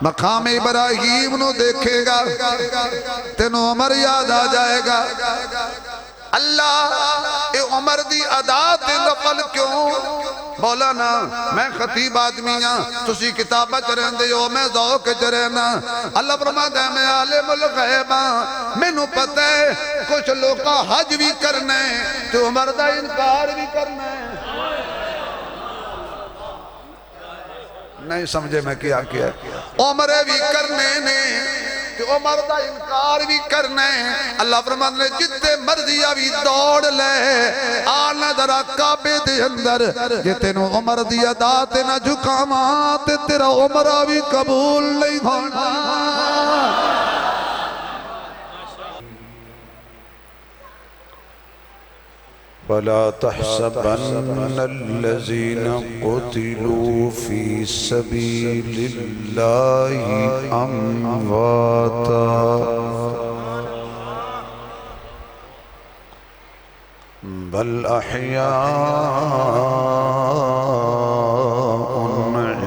مقام ابراہیم نو دیکھے گا تینوں عمر یاد آ جائے گا۔ اللہ اے عمر دی ادا تے غفل کیوں؟ مولانا میں خطیب آدمی ہاں، تسی کتابہ چ رہندے ہو، میں ذوق چ رہنا۔ اللہ فرماتا ہے میں عالم الغیب ہاں، مینوں پتہ ہے کچھ لوگ کا حج بھی کرنا ہے تو عمر دا انکار بھی کرنا ہے۔ نہیں سمجھے میں کیا عمر بھی کرنے نے تو عمر دا انکار بھی کرنا ہے۔ اللہ فرماتا نے جتے مرضی ابھی دوڑ لے آنا ذرا کعبے دے اندر جتے نو عمر دی ادا تے نہ جھکاواں تے تیرا عمر بھی قبول نہیں ہونا۔ وَلَا تَحْسَبَنَّ الَّذِينَ قُتِلُوا فِي سَبِيلِ اللَّهِ أَمْوَاتًا بَلْ أَحْيَاءٌ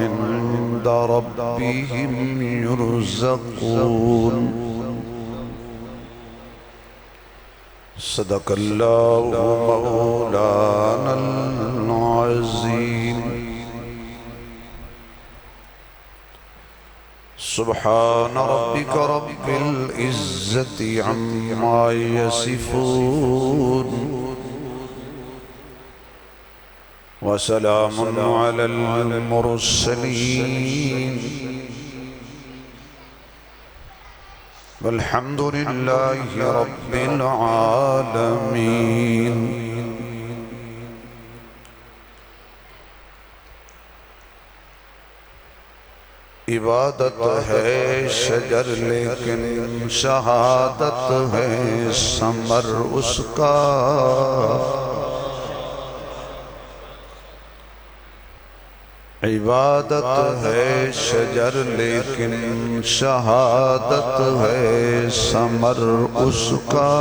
عِندَ رَبِّهِمْ يُرْزَقُونَ۔ صدق اللہ مولانا العظیم۔ سبحان ربک رب العزت عما یصفون وسلام علی المرسلین والحمد للہ رب العالمین۔ عبادت ہے شجر لیکن شہادت ہے ثمر اس کا۔ عبادت ہے شجر لیکن شہادت ہے ثمر اس کا۔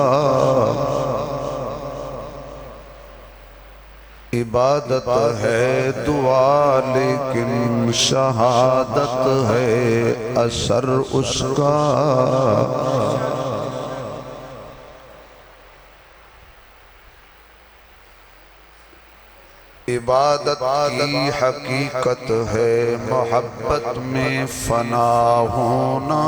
عبادت ہے دعا لیکن شہادت ہے اثر اس کا۔ عبادت کی حقیقت ہے محبت میں فنا ہونا۔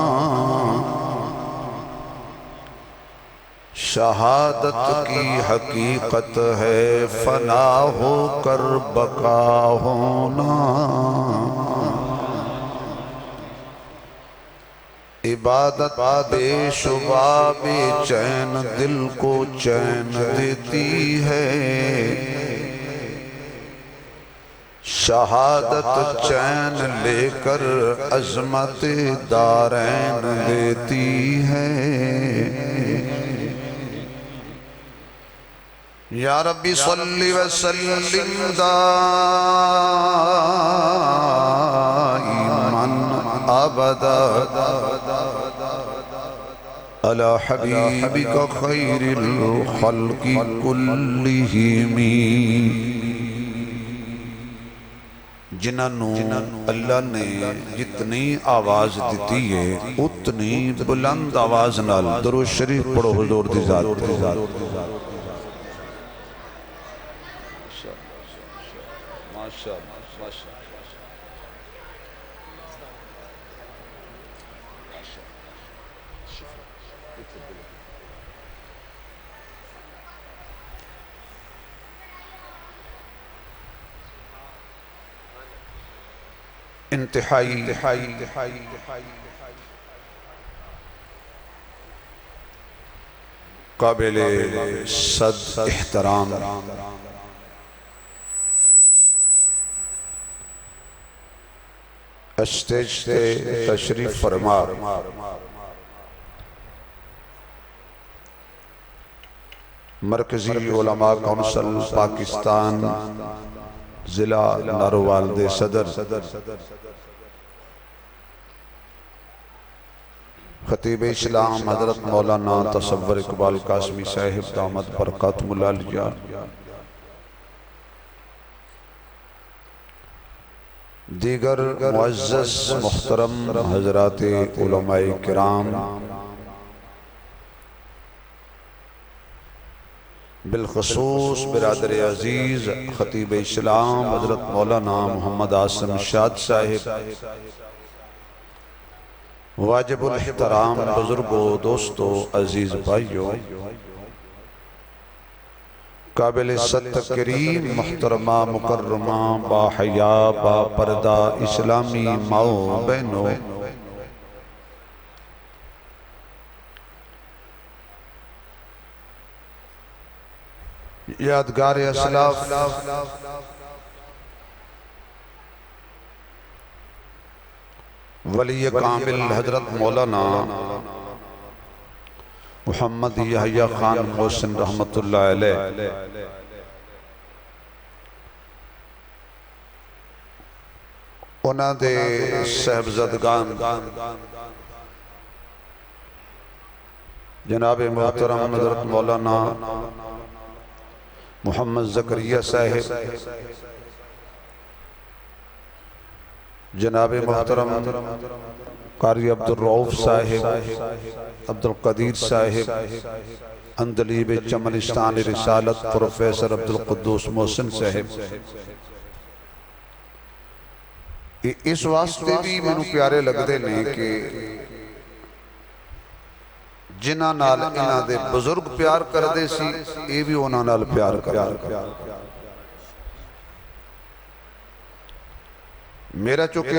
شہادت کی حقیقت ہے فنا ہو کر بقا ہونا۔ عبادت بے شبہ بے چین دل کو چین دیتی ہے۔ شہادت چین لے کر عظمت دارین دیتی ہے۔ یا ربی صلی وسلم دائما ابدا علی حبیبک خیر الخلق کلہم۔ جنہوں اللہ نے جتنی آواز دیتی ہے اتنی بلند آواز نال درود شریف پڑھو حضور دی ذات۔ انتہائی قابل صد احترام اسٹیج سے تشریف فرما مرکزی علماء کونسل پاکستان ضلع ناروال دے صدر خطیب اسلام حضرت مولانا تصور اقبال قاسمی صاحب دامت برکاتہ اللہ علیہ، دیگر معزز محترم حضرات علماء کرام، بالخصوص برادر عزیز خطیب اسلام حضرت مولانا محمد عاصم شاد صاحب، واجب الاحترام بزرگوں، دوستوں، عزیز بھائیوں، قابل ستکریم محترمہ مکرمہ باحیا با پردہ اسلامی ماؤں بہنوں، یادگار اسلاف ولی کامل حضرت مولانا محمد یحییٰ خان محسن رحمت اللہ علیہ، انہاں دے صاحبزادگان جناب محترم حضرت مولانا محمد زکریا صاحب، جناب محترم قاری عبدالرؤف صاحب، عبدالقدیر صاحب، اندلیب چمنستان رسالت پروفیسر عبدالقدوس محسن صاحب، اس واسطے بھی مینوں پیارے لگدے نے کہ جنہاں نال انہاں دے بزرگ پیار کر دے سی، اے بھی انہاں نال پیار کر میرا چونکہ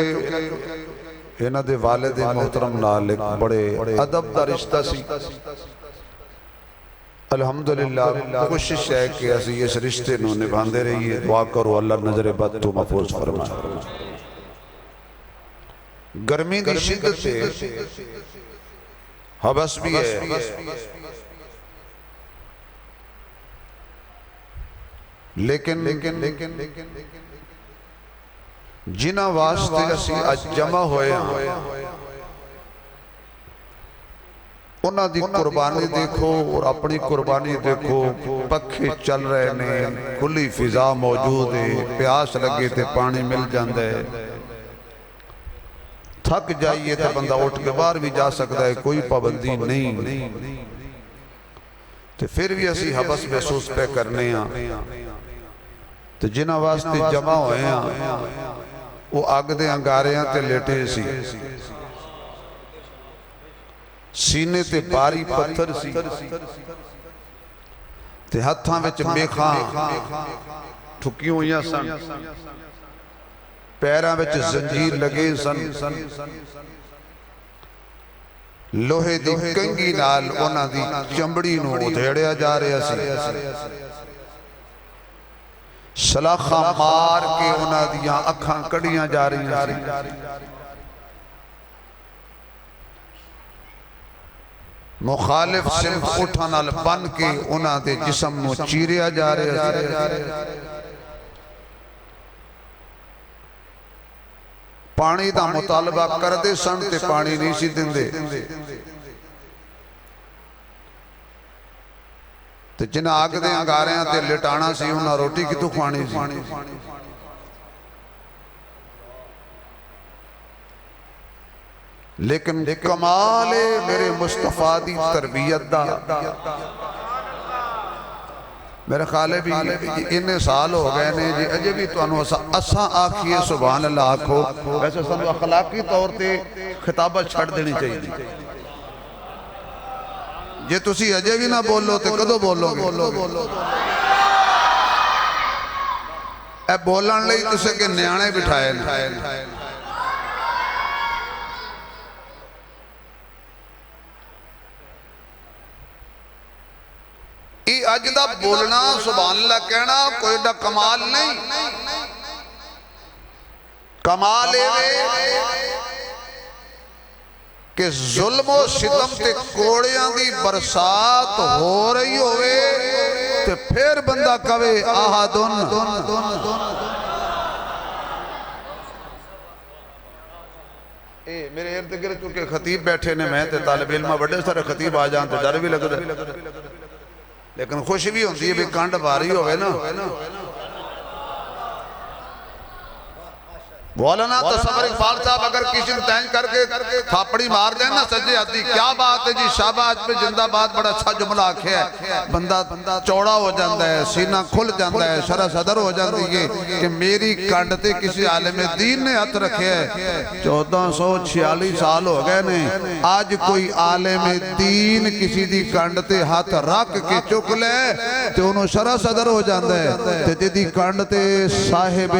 انہاں دے والد محترم نال ایک بڑے ادب دا رشتہ سی، الحمدللہ کوشش ہے کہ اسی اس رشتے نو نبھاندے رہیے، دعا کرو اللہ نظر بد تو محفوظ فرمائے۔ گرمی دی شدت سے حبس بھی ہے، لیکن جنہ واسطے اسی اج جمع ہوئے ہیں انہاں دی قربانی دیکھو اور اپنی قربانی دیکھو، پکھے چل رہے نے، کھلی فضا موجود ہے، پیاس لگے تے پانی مل جاندے، تھک جائیے تو بندہ اٹھ کے باہر بھی جا سکتا ہے، کوئی پابندی نہیں، تو پھر بھی اسی حبس محسوس پہ کرنے ہیں، تو جنہ واسطے جمع ہوئے ہیں وہ آگ دے انگارے ہیں تے لیٹے سی، سینے تے باری پتھر سی، تے ہتھاں وچ میخاں ٹھکی ہوئیاں سن، پیراں وچ زنجیر لگے سن، لوہے دی کنگی نال انہاں دی چمڑی نو ادھیڑیا جا رہا سی، سلاخاں مار کے انہاں دیاں اکھاں کڑیاں جا رہی سی، مخالف صنف اٹھا نال بن کے انہاں دے جسم نو چیریا جا رہا سی، پانی دا مطالبہ کر دے سن تے پانی نہیں سی دن دے، تے جنہ آگ دے انگارے ہیں تے لٹانا سی انہاں روٹی کی تو کھوانی سی، لیکن کمال میرے مصطفیٰ دی تربیت دا، میرے خالے بھی انہیں سال ہو گئے نے جی اجے بھی تو انہوں اساں آکھیے سبحان اللہ آکھو، ویسے سنو اخلاقی طور تے خطابہ چھڑ دینی چاہیے دی، جے تسی اجے بھی نہ بولو تے کدو بولو گے، اے بولن لئی تسے کہ نیانے بٹھائے نا، ای اج دا بولنا سبحان اللہ کہنا کوئی دا کمال نہیں، کمال ہے کہ ظلم و ستم تے کوڑیاں دی برسات ہو رہی ہوئے تے پھر بندہ کہے آہدن، میرے ارد گرد چونکہ خطیب بیٹھے نے، میں تے طالب علمہ بڑے سارے خطیب آ جان تے ڈر بھی لگ دے، لیکن خوش بھی ہوندی ہے بھی کانڈ باری ہوئے نا، مولانا تصور اقبال صاحب اگر کسی تینج کر کے تھاپڑی مار دیں نا سجے آتی کیا بات ہے جی شاباش پہ زندہ بات بڑا اچھا جملہ آکھے ہے بندہ چوڑا ہو جاندہ ہے سینہ کھل جاندہ ہے شرح صدر ہو جاندی ہے کہ میری کانڈتے کسی عالم دین نے ہاتھ رکھے ہے 1446 سال ہو گئے نے آج کوئی عالم دین کسی دی کانڈتے ہاتھ رکھ کے چک لے تو انہوں شرح صدر ہو جاندہ ہے تو جدی کانڈتے صاحب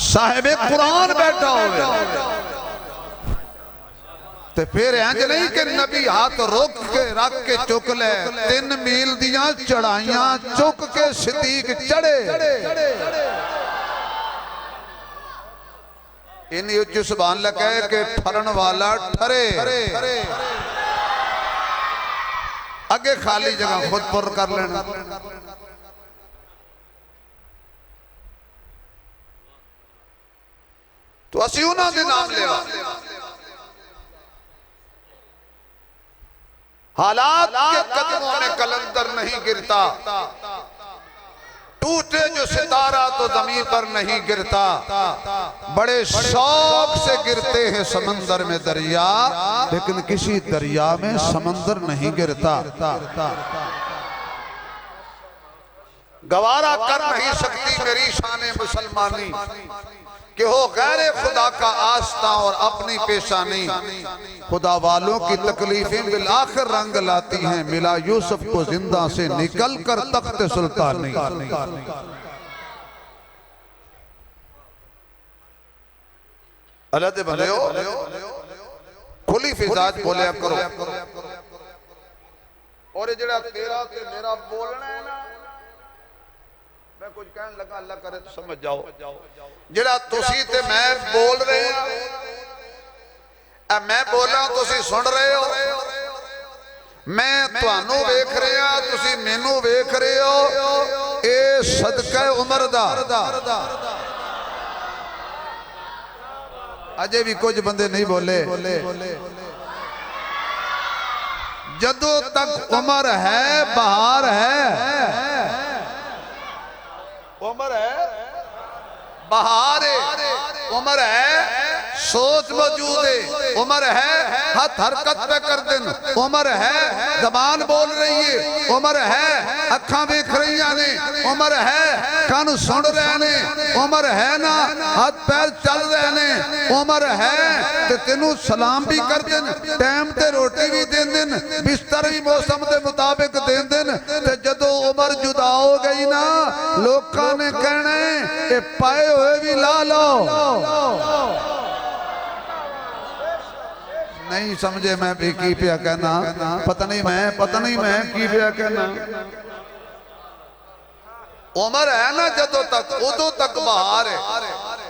صاحب قرآن بیٹھا ہوئے تو پھر اینج نہیں کہ نبی ہاتھ رکھ کے چک لے 3 میل دیاں چڑھائیاں چک کے صدیق چڑھے انہی اچھو سبحان اللہ کہے کہ پھرن والا ٹھرے اگے خالی جگہ خود پر کر لینا تو اسی انہاں دے نام لے حالات کے قدموں میں کلندر نہیں گرتا ٹوٹے جو ستارہ تو زمین پر نہیں گرتا بڑے شوق سے گرتے ہیں سمندر میں دریا لیکن کسی دریا میں سمندر نہیں گرتا گوارا کر نہیں سکتی میری شان مسلمانی کہ ہو غیر خدا کا آستہ اور اپنی پیشانی خدا والوں کی تکلیفیں بالآخر رنگ لاتی ہیں ملا یوسف کو زندہ سے نکل کر تخت سلطانی اللہ دے بھلے ہو کھلی فضاج بولے اب کرو اور یہ جڑا تیرا تے میرا بولنا ہے نا میں کچھ کہنے لگا اللہ کرے تو سمجھ جاؤ جڑا تسی تے میں بول رہے ہیں میں بولا تسی سن رہے ہو میں توانو ویکھ رہے ہیں تسی مینو ویکھ رہے ہو اے صدقہ عمر دا اجے بھی کچھ بندے نہیں بولے جدو تک عمر ہے بہار ہے عمر ہے بہار ہے عمر ہے سوچ موجود ہے عمر ہے ہاتھ حرکت پہ کر دن عمر ہے زبان بول رہی ہے عمر ہے اکھاں دیکھ رہی ہیں عمر ہے کان سن رہے ہیں عمر ہے نا ہاتھ پیر چل رہے ہیں عمر ہے تو تینوں سلام بھی کر دن ٹائم تے روٹی بھی دین دن بستر بھی موسم دے مطابق دین دن تے جدو عمر جدا ہو گئی نا لوکاں نے کہنے اے پائے ہوئے بھی لا لو نہیں سمجھے میں بھی کی پیا کہنا پتہ نہیں میں کی پیا کہنا عمر ہے نا جدو تک ادو تک بہار ہے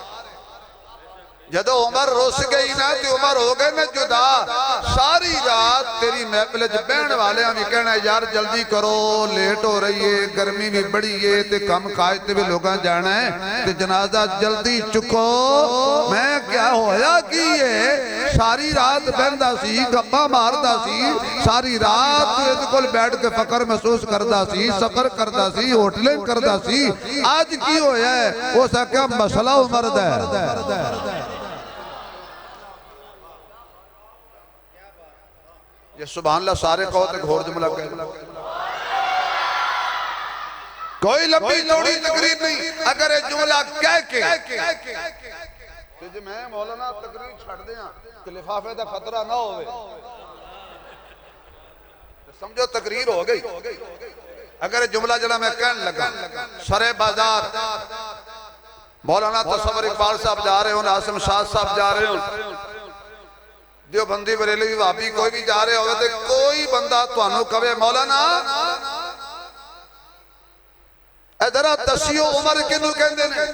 جدو عمر روس گئی نا تو عمر ہو گئے نا جدا ساری رات تیری محفل بہن والے ہمیں کہنا ہے یار جلدی کرو لیٹ ہو رہی ہے گرمی بھی بڑی ہے تے کم کھائے بھی لوگاں جانا ہے تے جنازہ جلدی چکو میں کیا ہویا کی ہے ساری رات بہندہ سی گپا ماردہ سی ساری رات تو یہ کل بیٹھ کے فقر محسوس کردہ سی سفر کردہ سی ہوٹلیں کردہ سی آج کی ہویا ہے وہ سکیا مسئلہ عمر دے یہ سبحان اللہ سارے کہو تے گھور جملہ کہہ کوئی لمبی چوڑی تقریر نہیں اگر یہ جملہ کہہ کے کہ میں مولانا تقریر چھڑ دیا کہ لفافے دا خطرہ نہ ہوئے سمجھو تقریر ہو گئی اگر جملہ جڑا میں کہنے لگا سرے بازار مولانا تصور اقبال صاحب جا رہے ہوں ناصم شاہ صاحب جا رہے ہوں دیوبندی بریلوی وہابی کوئی بھی جا رہے ہوئے تھے کوئی بندہ توانو کبھے مولانا ادھرہ تسیو عمر کنو کہندے نے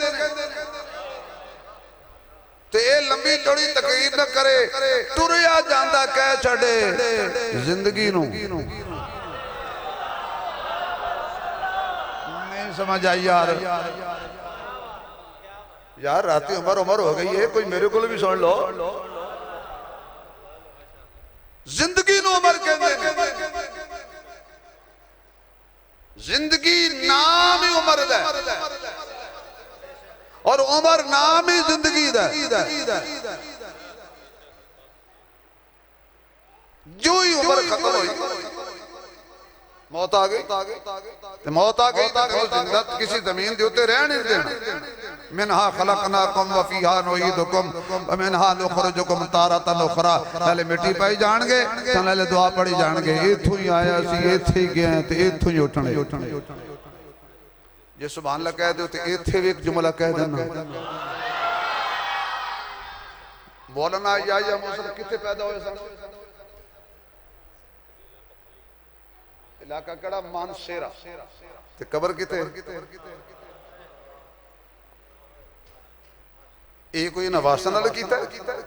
تو اے لمبی چوڑی تقریر نہ کرے ٹریا جاندہ کہہ چھڑے زندگی نو نہیں سمجھ آئی یار راتی عمر ہو گئی ہے کوئی میرے کو بھی سن لو زندگی نو عمر کہندے زندگی نام ہی عمر دا اور عمر نام ہی زندگی دا جو ہی عمر ختم ہوئی موت آ گئی موت آ گئی زندت کسی زمین دیوتے رہ نہیں دینا منہا خلقناکم وفیہا نعیدکم ومنہا نخرجکم تارۃ اخری پہلے مٹی پائی جان گے پہلے دعا پڑھی جان گے ایتھوں ہی آیا سی ایتھے ہی گئے تے ایتھوں ہی اٹھنے یہ سبحان اللہ کہہ دے تے ایتھے بھی ایک جملہ کہہ دینا مولانا یا موسیٰ کتے پیدا ہوئے سن علاقہ کڑا مانسیرہ تے قبر کتے ایک کوئی نواسن اللہ کیتا ہے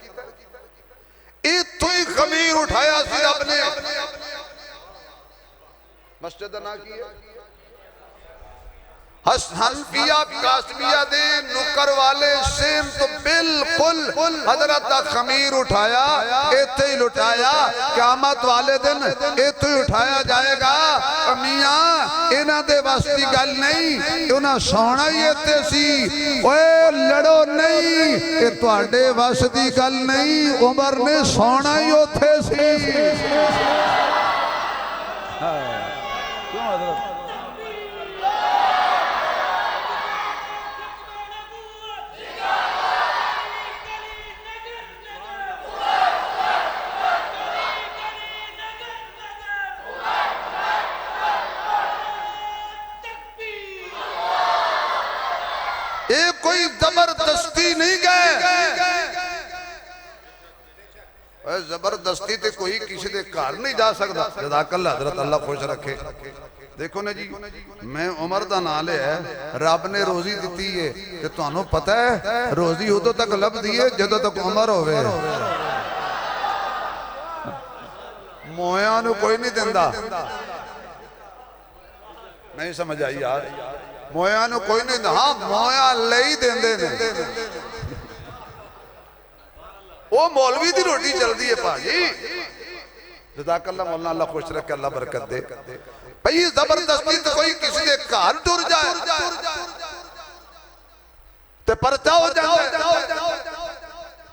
ایک تو ہی خمیر اٹھایا سی رب نے مسجد نہ کیے حنفیہ قاسمیہ دے نکر والے سیم تو بالکل حضرت خمیر اٹھایا ایتھے ہی لٹایا قیامت والے دن ایتھے ہی اٹھایا جائے گا میاں انہاں دے واسطی گل نہیں انہاں سونا ہی ایتھے سی اوے لڑو نہیں اے تواڈے واسطی گل نہیں عمر نے سونا ہی اوتھے سی کیوں حضرت ایک کوئی زبردستی نہیں گئے زبردستی تے کوئی کسی دے کار نہیں جا سکتا جزاک اللہ حضرت اللہ خوش رکھے دیکھو نا جی میں عمر دا نالے ہے رب نے روزی دیتی ہے کہ تو انہوں پتہ ہے روزی ہو تو تک لب دیئے جدو تک عمر ہوئے مویاں نو کوئی نہیں دیندہ نہیں سمجھ آئی یار مویاں نو کوئی نہیں ہاں مویاں لئی دیندے نے وہ مولوی دی روٹی چل دی ہے پاجی جزاک اللہ مولانا اللہ خوش رکھے اللہ برکت دے بھئی زبردستی تو کوئی کسی دے کار ٹر جائے تے پرچا ہو جائے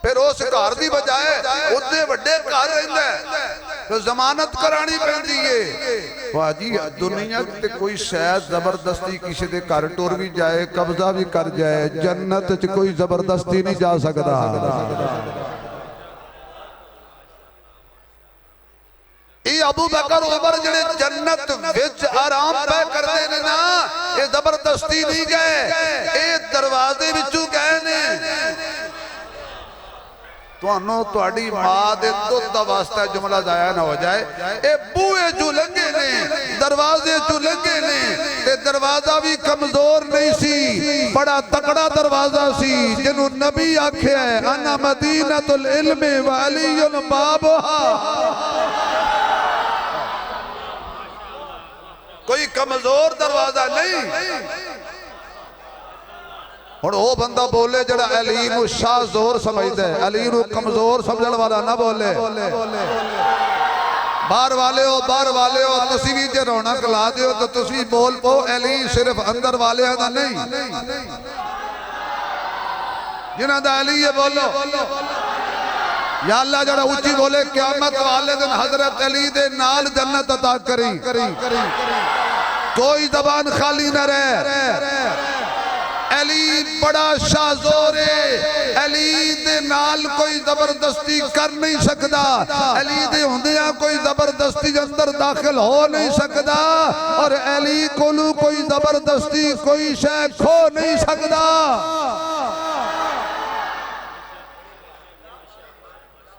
پھر اس کار دی بجائے اتنے وڈے کار رہندا ہے تو ضمانت کرانی پہ دیئے واجی دنیا تے کوئی شاید زبردستی کسی دے کار ٹور بھی جائے قبضہ بھی کر جائے جنت چ کوئی زبردستی نہیں جا سکتا یہ ابو بکر عمر جنہیں جنت وچ آرام پہ کر دینے نا یہ زبردستی نہیں گئے یہ دروازے وچوں گئے نے تو انہوں تو اڑی ماں دے دودھ واسطہ جملہ ضائع نہ ہو جائے اے بوئے جو لنگے نے دروازے جو لنگے نے تے دروازہ بھی کمزور نہیں سی بڑا تکڑا دروازہ سی جنہوں نبی آکھے ہے انا مدینۃ العلم وعلی بابہا کوئی کمزور دروازہ نہیں اور وہ بندہ بولے جڑا علی نو شاہ زور سمجھ دے علی نو کمزور سمجھن والا نہ بولے باہر والے ہو تسی بھی جے رونق لا دیو تو تسی بول پو علی صرف اندر والے ہیں نہیں جنہاں دا علی یہ بولو یا اللہ جڑا اونچی بولے قیامت والے دن حضرت علی دے نال جنت عطا کری کوئی زبان خالی نہ رہے علی بڑا شاہ زور ہے علی دے نال کوئی زبردستی کر نہیں سکتا علی دے ہوندیاں کوئی زبردستی اندر داخل ہو نہیں سکتا اور علی کولو کوئی زبردستی کوئی شے کھو نہیں سکتا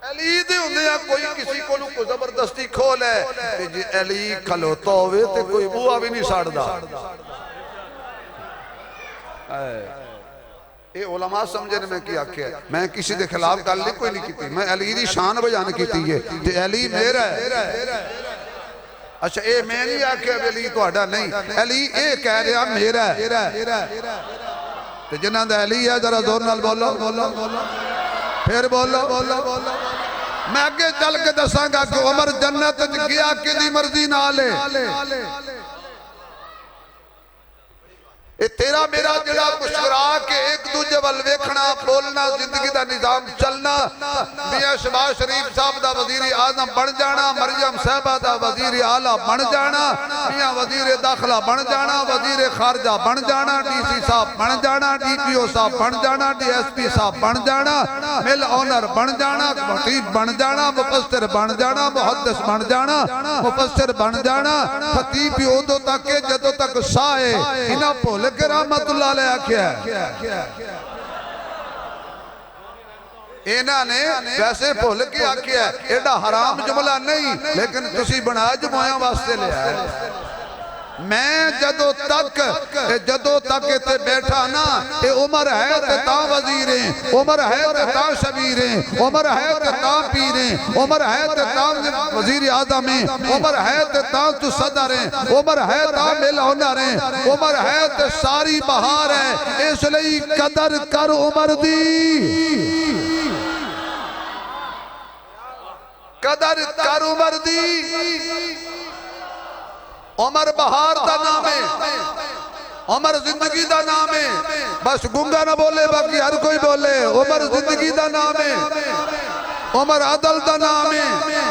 علی دے ہوندیاں کوئی کسی کولو کوئی زبردستی کھو لے کہ جی علی کھلوتا ہوئے تے کوئی بوا بھی نہیں ساڑ دا اے علماء سمجھنے میں کیا کیا میں کسی دے خلاف گل نہیں کوئی نہیں کیتی میں علی دی شان بیان کیتی ہے کہ علی میرا ہے اچھا اے میں نہیں آکھے علی تو اڈا نہیں علی اے کہہ رہا میرا ہے تو جنہاں دا علی ہے ذرا زور نال بولو پھر بولو میں آگے چل کے دساں گا کہ عمر جنت گیا کہ دی مرضی نہ لے اے تیرا میرا جڑا مسکرا کے ایک دوجے ول ویکھنا بولنا زندگی دا نظام چلنا میاں شہباز شریف صاحب دا وزیر اعظم بن جانا مریم صاحبہ دا وزیر اعلیٰ بن جانا میاں وزیر داخلہ بن جانا وزیر خارجہ بن جانا ڈی سی صاحب بن جانا ڈی پی او صاحب بن جانا ڈی ایس پی صاحب بن جانا مل آنر بن جانا خطیب بن جانا مفسر بن جانا محدث بن جانا مفسر بن جانا خطیب بھی ادو تک جدو تک سائے انہاں بھول کہ رحمت اللہ علیہ کیا اینا نے ویسے بھول کے آکیا ہے ایڈا حرام جملہ نہیں لیکن تسی بنا جمعیاں واسطے لے آئے میں جدو تک تے بیٹھا نا اے عمر ہے تے تاں وزیریں عمر ہے تے تاں شبیریں عمر ہے تے تاں پیریں عمر ہے تے تاں وزیر اعظمیں عمر ہے تے تاں تو صدریں عمر ہے تاں مل ہنریں عمر ہے تے ساری بہار ہے اس لئی قدر کر عمر دی قدر کر عمر دی عمر بہار دا نام ہے عمر زندگی دا نام ہے بس گنگا نہ بولے باقی ہر کوئی بولے عمر زندگی دا نام ہے عمر عدل دا نام ہے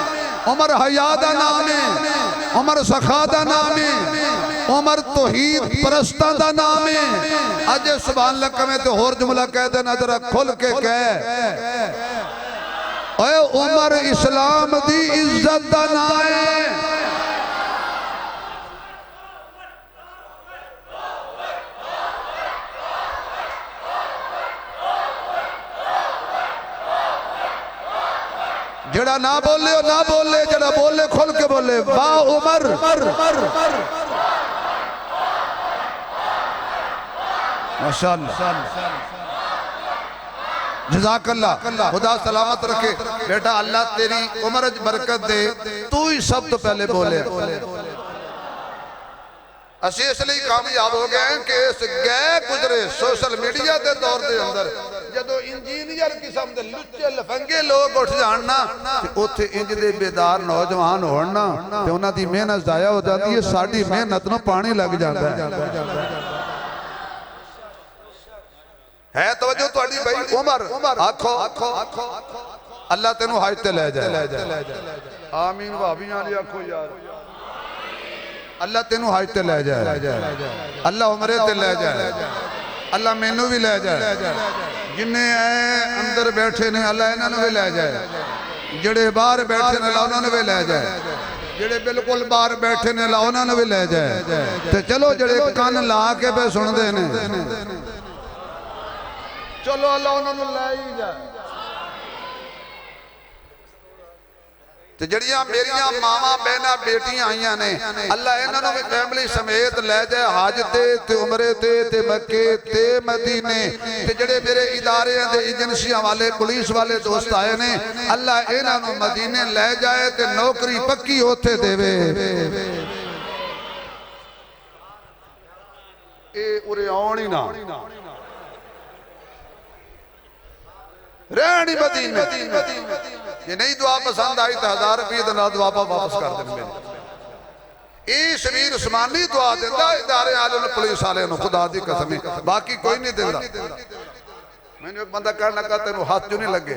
عمر حیا دا نام ہے عمر سخا دا نام ہے عمر توحید پرستہ دا نام ہے آج سبحان اللہ کمیں تو اور جملہ کہہ دینا ذرا کھل کے کہہ اے عمر اسلام دی عزت دا نام ہے جڑا نہ بولے اور نہ بولے جڑا بولے کھل کے بولے واہ عمر ماشاءاللہ جزاک اللہ خدا سلامت رکھے بیٹا اللہ تیری عمر برکت دے تو ہی سب تو پہلے بولے اسی اس لئے کامیاب ہو گئے ہیں کہ اس گئے گزرے سوشل میڈیا دے دور دے اندر جدو انجینئر قسم دے لچے لفنگے لوگ اٹھ جاننا اتھے انج دے بیدار نوجوان ہونا کہ انہاں دی محنت ضائع ہو جاتی ہے ساڑھی محنت نو پانی لگ جاتا ہے توجہ تو اڈی بھائی عمر آکھو اللہ تینوں حاجتے لے جائے آمین وابیاں لیا آکھو یار اللہ تینوں حاجتے لے جائے اللہ عمرے تے لے جائے اللہ مینوں بھی لے جائے جنہیں اندر بیٹھے نے اللہ انہوں بھی لے جائے جڑے باہر بیٹھے نے اللہ انہوں بھی لے جائے جڑے بالکل باہر بیٹھے نے اللہ انہوں بھی لے جائے تو چلو جڑے کان لا کے پہ سن دے نے چلو اللہ انہوں لے ہی جائے تو جڑیاں میریاں ماما بہنا بیٹیاں آئیاں نے اللہ انہوں نے فیملی سمیت لے جائے حاج تے عمرے تے مکے تے مدینے تے جڑے میرے ادارے ہیں ایجنسیاں والے پولیس والے دوست آئے نے اللہ انہوں نے مدینے لے جائے تے نوکری پکی ہوتے دے وے اے ارے آنی نا رہنی مدینے یہ نہیں دعا پسند آئی تو 1000 روپے دنا دعا پا واپس کر دیں میں اے شبیر عثمانی دعا دیتا ادارے آلے پولیس آلے خدا دی قسمی باقی کوئی نہیں دیتا میں نے ایک بندہ کرنا کہا تینو ہاتھ جو نہیں لگے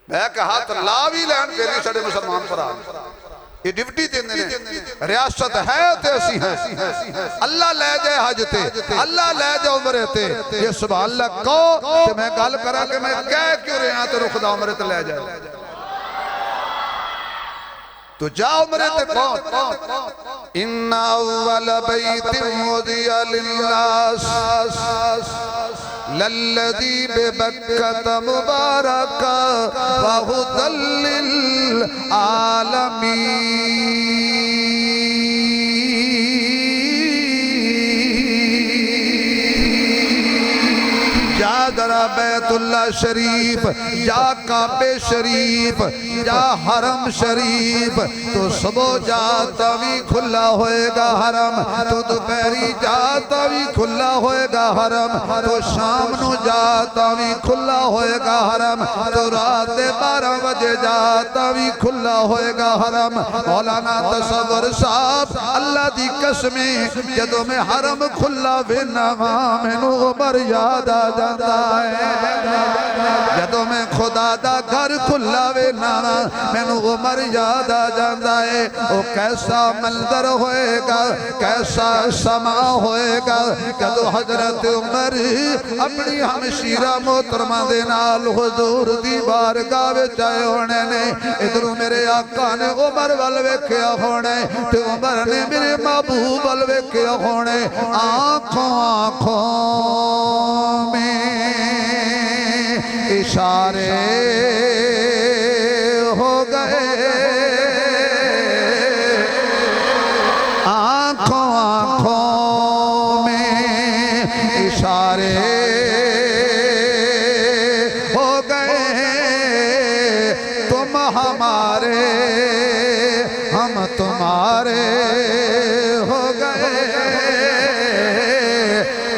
میں کہ ہاتھ لاوی لین کے لیے سڑے مسلمان پر آئے یہ ڈیوٹی دینے نے ریاست ہے تیسی ہے اللہ لے جائے حج تے اللہ لے جائے عمرے تے یہ سبحان اللہ کو کہ میں گال کرا کہ میں کہہ کیوں رہے ہیں تو خدا عمرے تے لے جائے تو جا عمرے تے پہنچ ان اول بیت وضع للناس للذی ببکت مبارکا وہدى للعالمین جا ذرا بیت اللہ شریف یا کعبے شریف یا حرم شریف تو صبح جاتا بھی کھلا ہوئے گا حرم تو دوپہری جاتا بھی کھلا ہوئے گا حرم تو شام نو جاتا بھی کھلا ہوئے گا حرم تو رات 12 بجے جاتا بھی کھلا ہوئے گا حرم مولانا تصور صاحب اللہ دی قسمیں جدوں میں حرم کھلا وینا مینوں عمر یاد آ جاندا ہے جدوں میں خدا دا گھر کھلا وینا مینوں عمر یاد آ جاندا ہے او کیسا منظر ہوئے گا کیسا سما ہوئے گا جدوں حضرت عمر اپنی ہمشیرہ محترمہ دے نال حضور دی بارگاہ وچ آئے ہونے نے ادھروں میرے آقا نے عمر وال ویکھیا ہونے تے عمر نے میرے محبوب وال ویکھیا ہونے آنکھوں آنکھوں میں اشارے ہو گئے آنکھوں آنکھوں میں اشارے ہو گئے تم ہمارے ہم تمہارے ہو گئے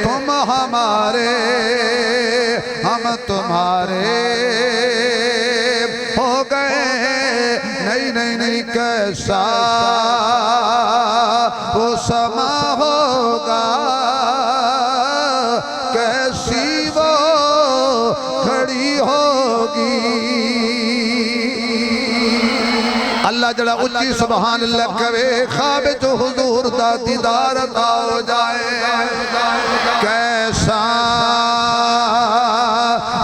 تم ہمارے ہم تمہارے ہو گئے نہیں کیسا وہ سما ہوگا کیسی وہ کھڑی ہوگی اللہ جڑا اچھی سبحان اللہ کہے خواب جو حضور دا دیدار عطا ہو جائے کیسا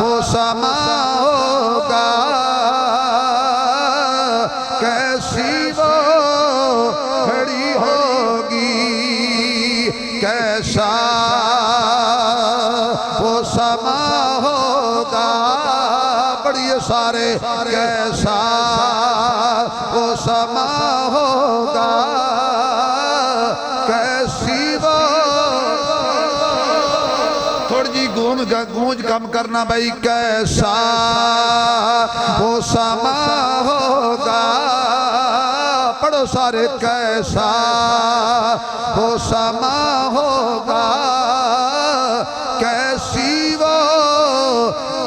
وہ سما ہوگا کیسی وہ کھڑی ہوگی کیسا وہ سما ہوگا بڑی سارے کیسا وہ سما ہوگا کیسی وہ تھوڑی جی گونج کم کرنا بھائی کیسا وہ سما ہوگا پڑھو سارے کیسا وہ سما ہوگا کیسی وہ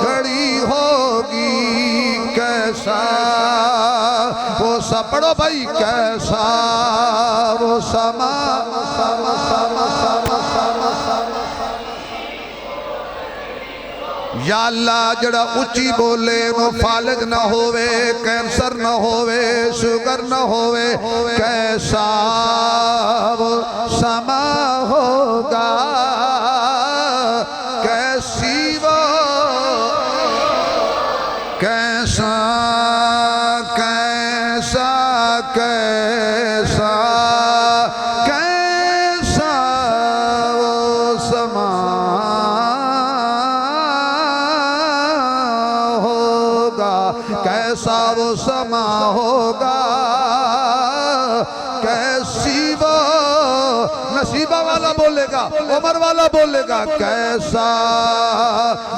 کھڑی ہوگی کیسا وہ سب پڑھو بھائی کیسا وہ سما یا اللہ جڑا اچھی بولے نو فالج نہ ہوئے کینسر نہ ہوئے شوگر نہ ہوئے کیسا وہ سما ہوگا کیسی وہ کیسا کیسا کیسا کیسا وہ سما کیسا وہ سما ہوگا کیسی وہ نصیبہ والا بولے گا عمر والا بولے گا کیسا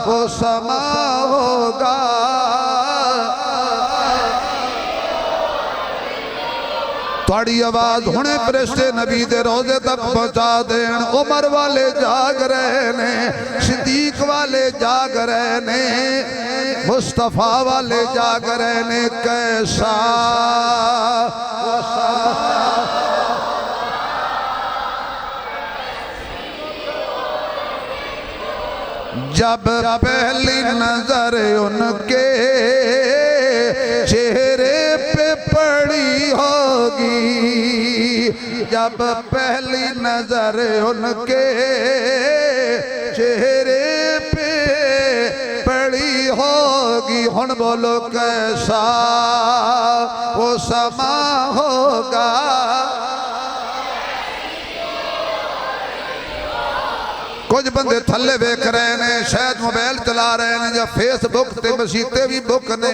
وہ سما ہوگا تھوڑی آواز ہونے فرشتے نبی دے روزے تک پہنچا دین عمر والے جاگ رہے نے صدیق والے جاگ رہے نے مصطفیٰ والے جاگ رہے نے کیسا جب پہلی نظر ان کے چہرے پہ پڑی ہوگی جب پہلی نظر ان کے چہرے پہ پڑی ہوگی ہن بولو کیسا وہ سما ہوگا کچھ بندے تھلے ویکھ رہے نے شاید موبائل چلا رہے نے یا فیس بک تے مسیتے بھی بک نے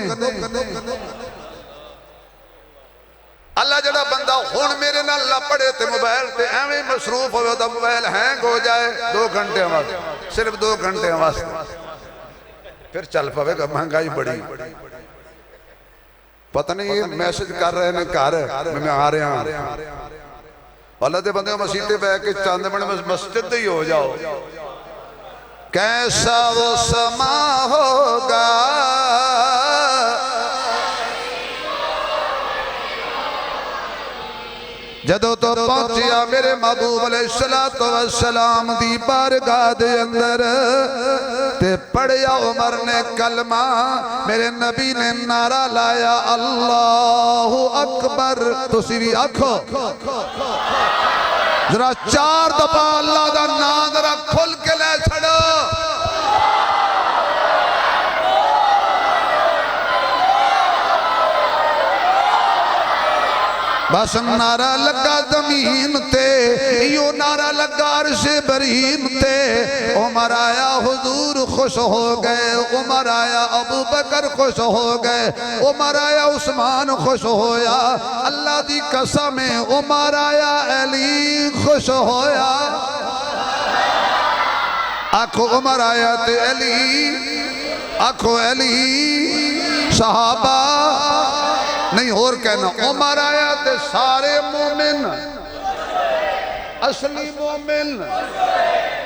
اللہ جڑا بندہ ہون میرے نال نہ پڑھے تے موبائل تے ایویں مصروف ہوئے تو موبائل ہینگ ہو جائے 2 گھنٹے واسطے صرف 2 گھنٹے واسطے پھر چل پوے گا مہنگائی بڑی پتہ نہیں یہ میسج کر رہے ہیں گھر میں آ رہے ہیں اللہ دے بندے مسجد پہ بیٹھ کے چاندے بنے مسجد ہی ہو جاؤ کیسا وہ سما ہوگا جدو تو پہنچیا میرے محبوب علیہ السلام دی بارگاہ دے اندر تے پڑھیا عمر نے کلمہ میرے نبی نے نعرہ لایا اللہ اکبر تسی بھی آکھو ذرا 4 دفعہ اللہ دا نام ذرا کھل کے لے چھڑو بس نعرہ لگا زمین تے یوں نعرہ لگا عرش برین تے عمر آیا حضور خوش ہو گئے عمر آیا ابو بکر خوش ہو گئے عمر آیا عثمان خوش ہویا اللہ دی قسم عمر آیا علی خوش ہویا آنکھو عمر آیا تے علی آنکھو علی صحابہ نہیں اور کہنا عمر آیا تے سارے مومن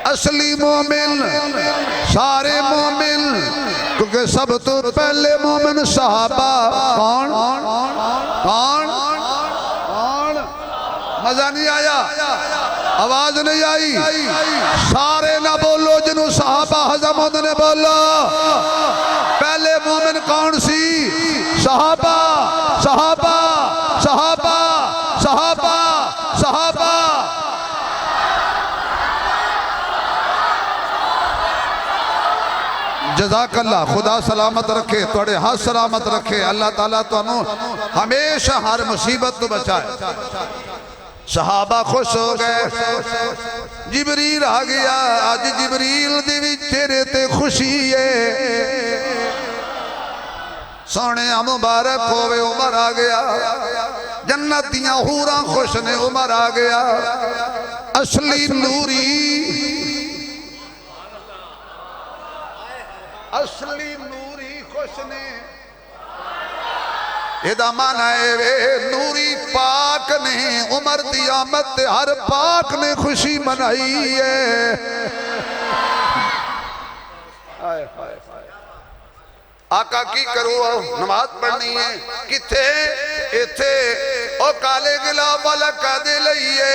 اصلی مومن سارے مومن کیونکہ سب تو پہلے مومن صحابہ کون مزہ نہیں آیا آواز نہیں آئی سارے نہ بولو جنہوں صحابہ حضمت نے بولو پہلے مومن کون سی صحابہ صحابہ صحابہ صحابہ صحابہ جزاک اللہ خدا سلامت رکھے توڑے ہاتھ سلامت رکھے اللہ تعالیٰ تو انہوں ہمیشہ ہر مصیبت تو بچائے صحابہ خوش ہو گئے جبریل آ گیا آج جبریل دی چہرے تے خوشی ہے سونے مبارک ہوئے عمر آ گیا جنتیاں حوراں خوش نے عمر آ گیا اصلی نوری خوش نے ایدہ مانا ہے نوری پاک نے عمر دی آمد ہر پاک نے خوشی منائی ہے آقا کی کرو نماز پڑھنی ہے کتھے ایتھے او کالے گلاب والا کدے لئیے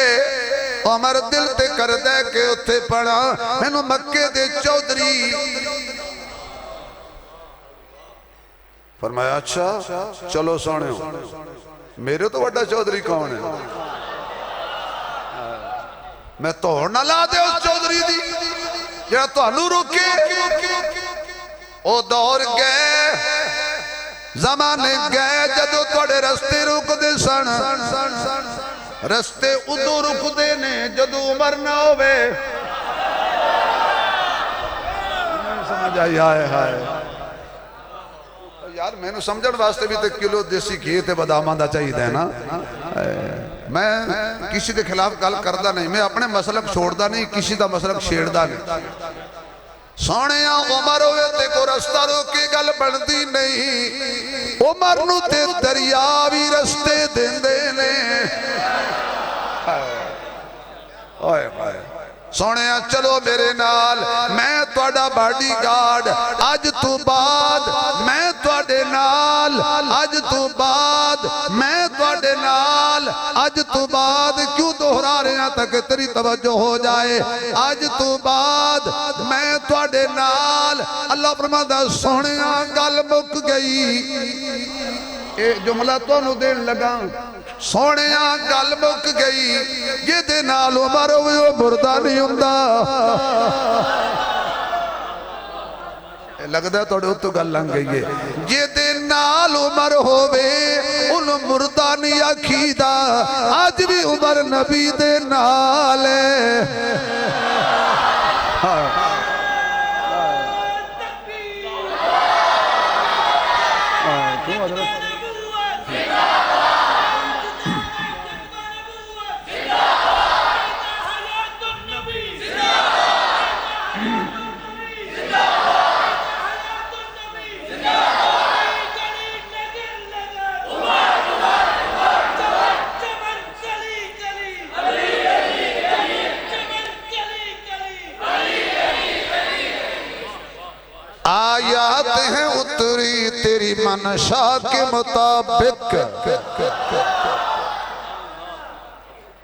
عمر دل تے کر دے کہ اتھے پڑھا مینو مکے دے چودری فرمایا اچھا چلو سونے ہو میرے تو وڈا چودری کون ہے میں توڑ نہ لا دے اس چودری دی یا تو انو روکے او دور گئے زمانے گئے جدو توڑے رستے رک دے سن رستے ادو رک دے نے جدو عمر نہ ہوئے سمجھ آئی ہائے یار میں نے سمجھن واسطے بھی تے کلو دیسی کیے تے بدامہ دا چاہی دے نا میں کسی دے خلاف گل کردہ نہیں میں اپنے مسلک چھوڑدہ نہیں کسی دا مسلک چھیڑدہ نہیں سونے عمر ہوئے تے کو رستہ روکے گل بڑھدی نہیں عمر نو تے دریاوی رستے دن دینے سونے چلو میرے نال میں توڑا باڈی گارڈ آج تو بعد میں توڑے نال آج تو بعد میں توڑے نال آج تو بعد کیوں دہرا رہے ہیں تک تیری توجہ ہو جائے آج تو بعد میں توڑے نال اللہ فرماتا سونے گل مک گئی جملہ تو انہوں دین لگا سونے گل مک گئی یہ دے نال عمر ہوئے وہ مردہ نہیں ہوندہ لگ دے توڑے تو گل لنگ گئی ہے یہ دے نال عمر ہوئے ان مردہ نہیں اکھیدہ آج بھی عمر نبی دے نال ہے آیات ہیں اتری تیری منشا کے مطابق.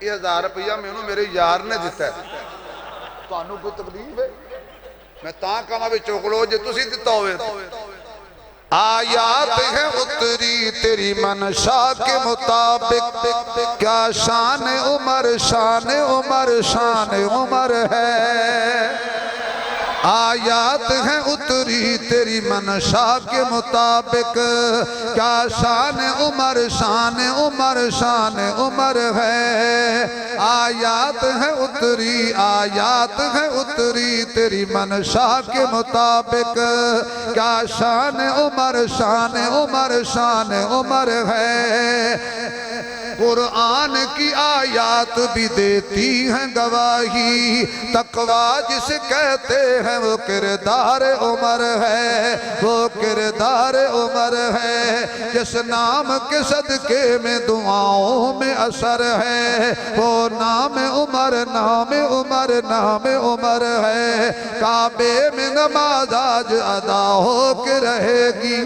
یہ 1000 روپیہ میں انہوں میرے یار نے دیتا ہے تو انہوں کو تکلیف ہے میں تاں کہاں بھی چوکڑو جے تسی دیتا ہوئے. آیات ہیں اتری تیری منشا کے مطابق کیا شان عمر شان عمر شان عمر ہے. آیات ہیں اتری تیری منشا کے مطابق کیا شان عمر شان عمر شان عمر ہے. آیات ہیں اتری تیری منشا کے مطابق کیا شان عمر شان عمر شان عمر ہے. قرآن کی آیات بھی دیتی ہیں گواہی تقویٰ جسے کہتے ہیں وہ کردار عمر ہے وہ کردار عمر ہے. جس نام کے صدقے میں دعاؤں میں اثر ہے وہ نام عمر نام عمر نام عمر ہے. کعبے میں نماز آج ادا ہو کے رہے گی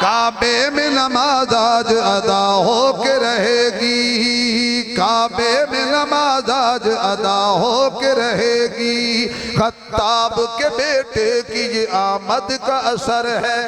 کعبے میں نماز آج ادا ہو کے رہے گی کعبے میں نماز آج ادا ہو کے رہے گی. خطاب کے بیٹے کی یہ آمد کا اثر ہے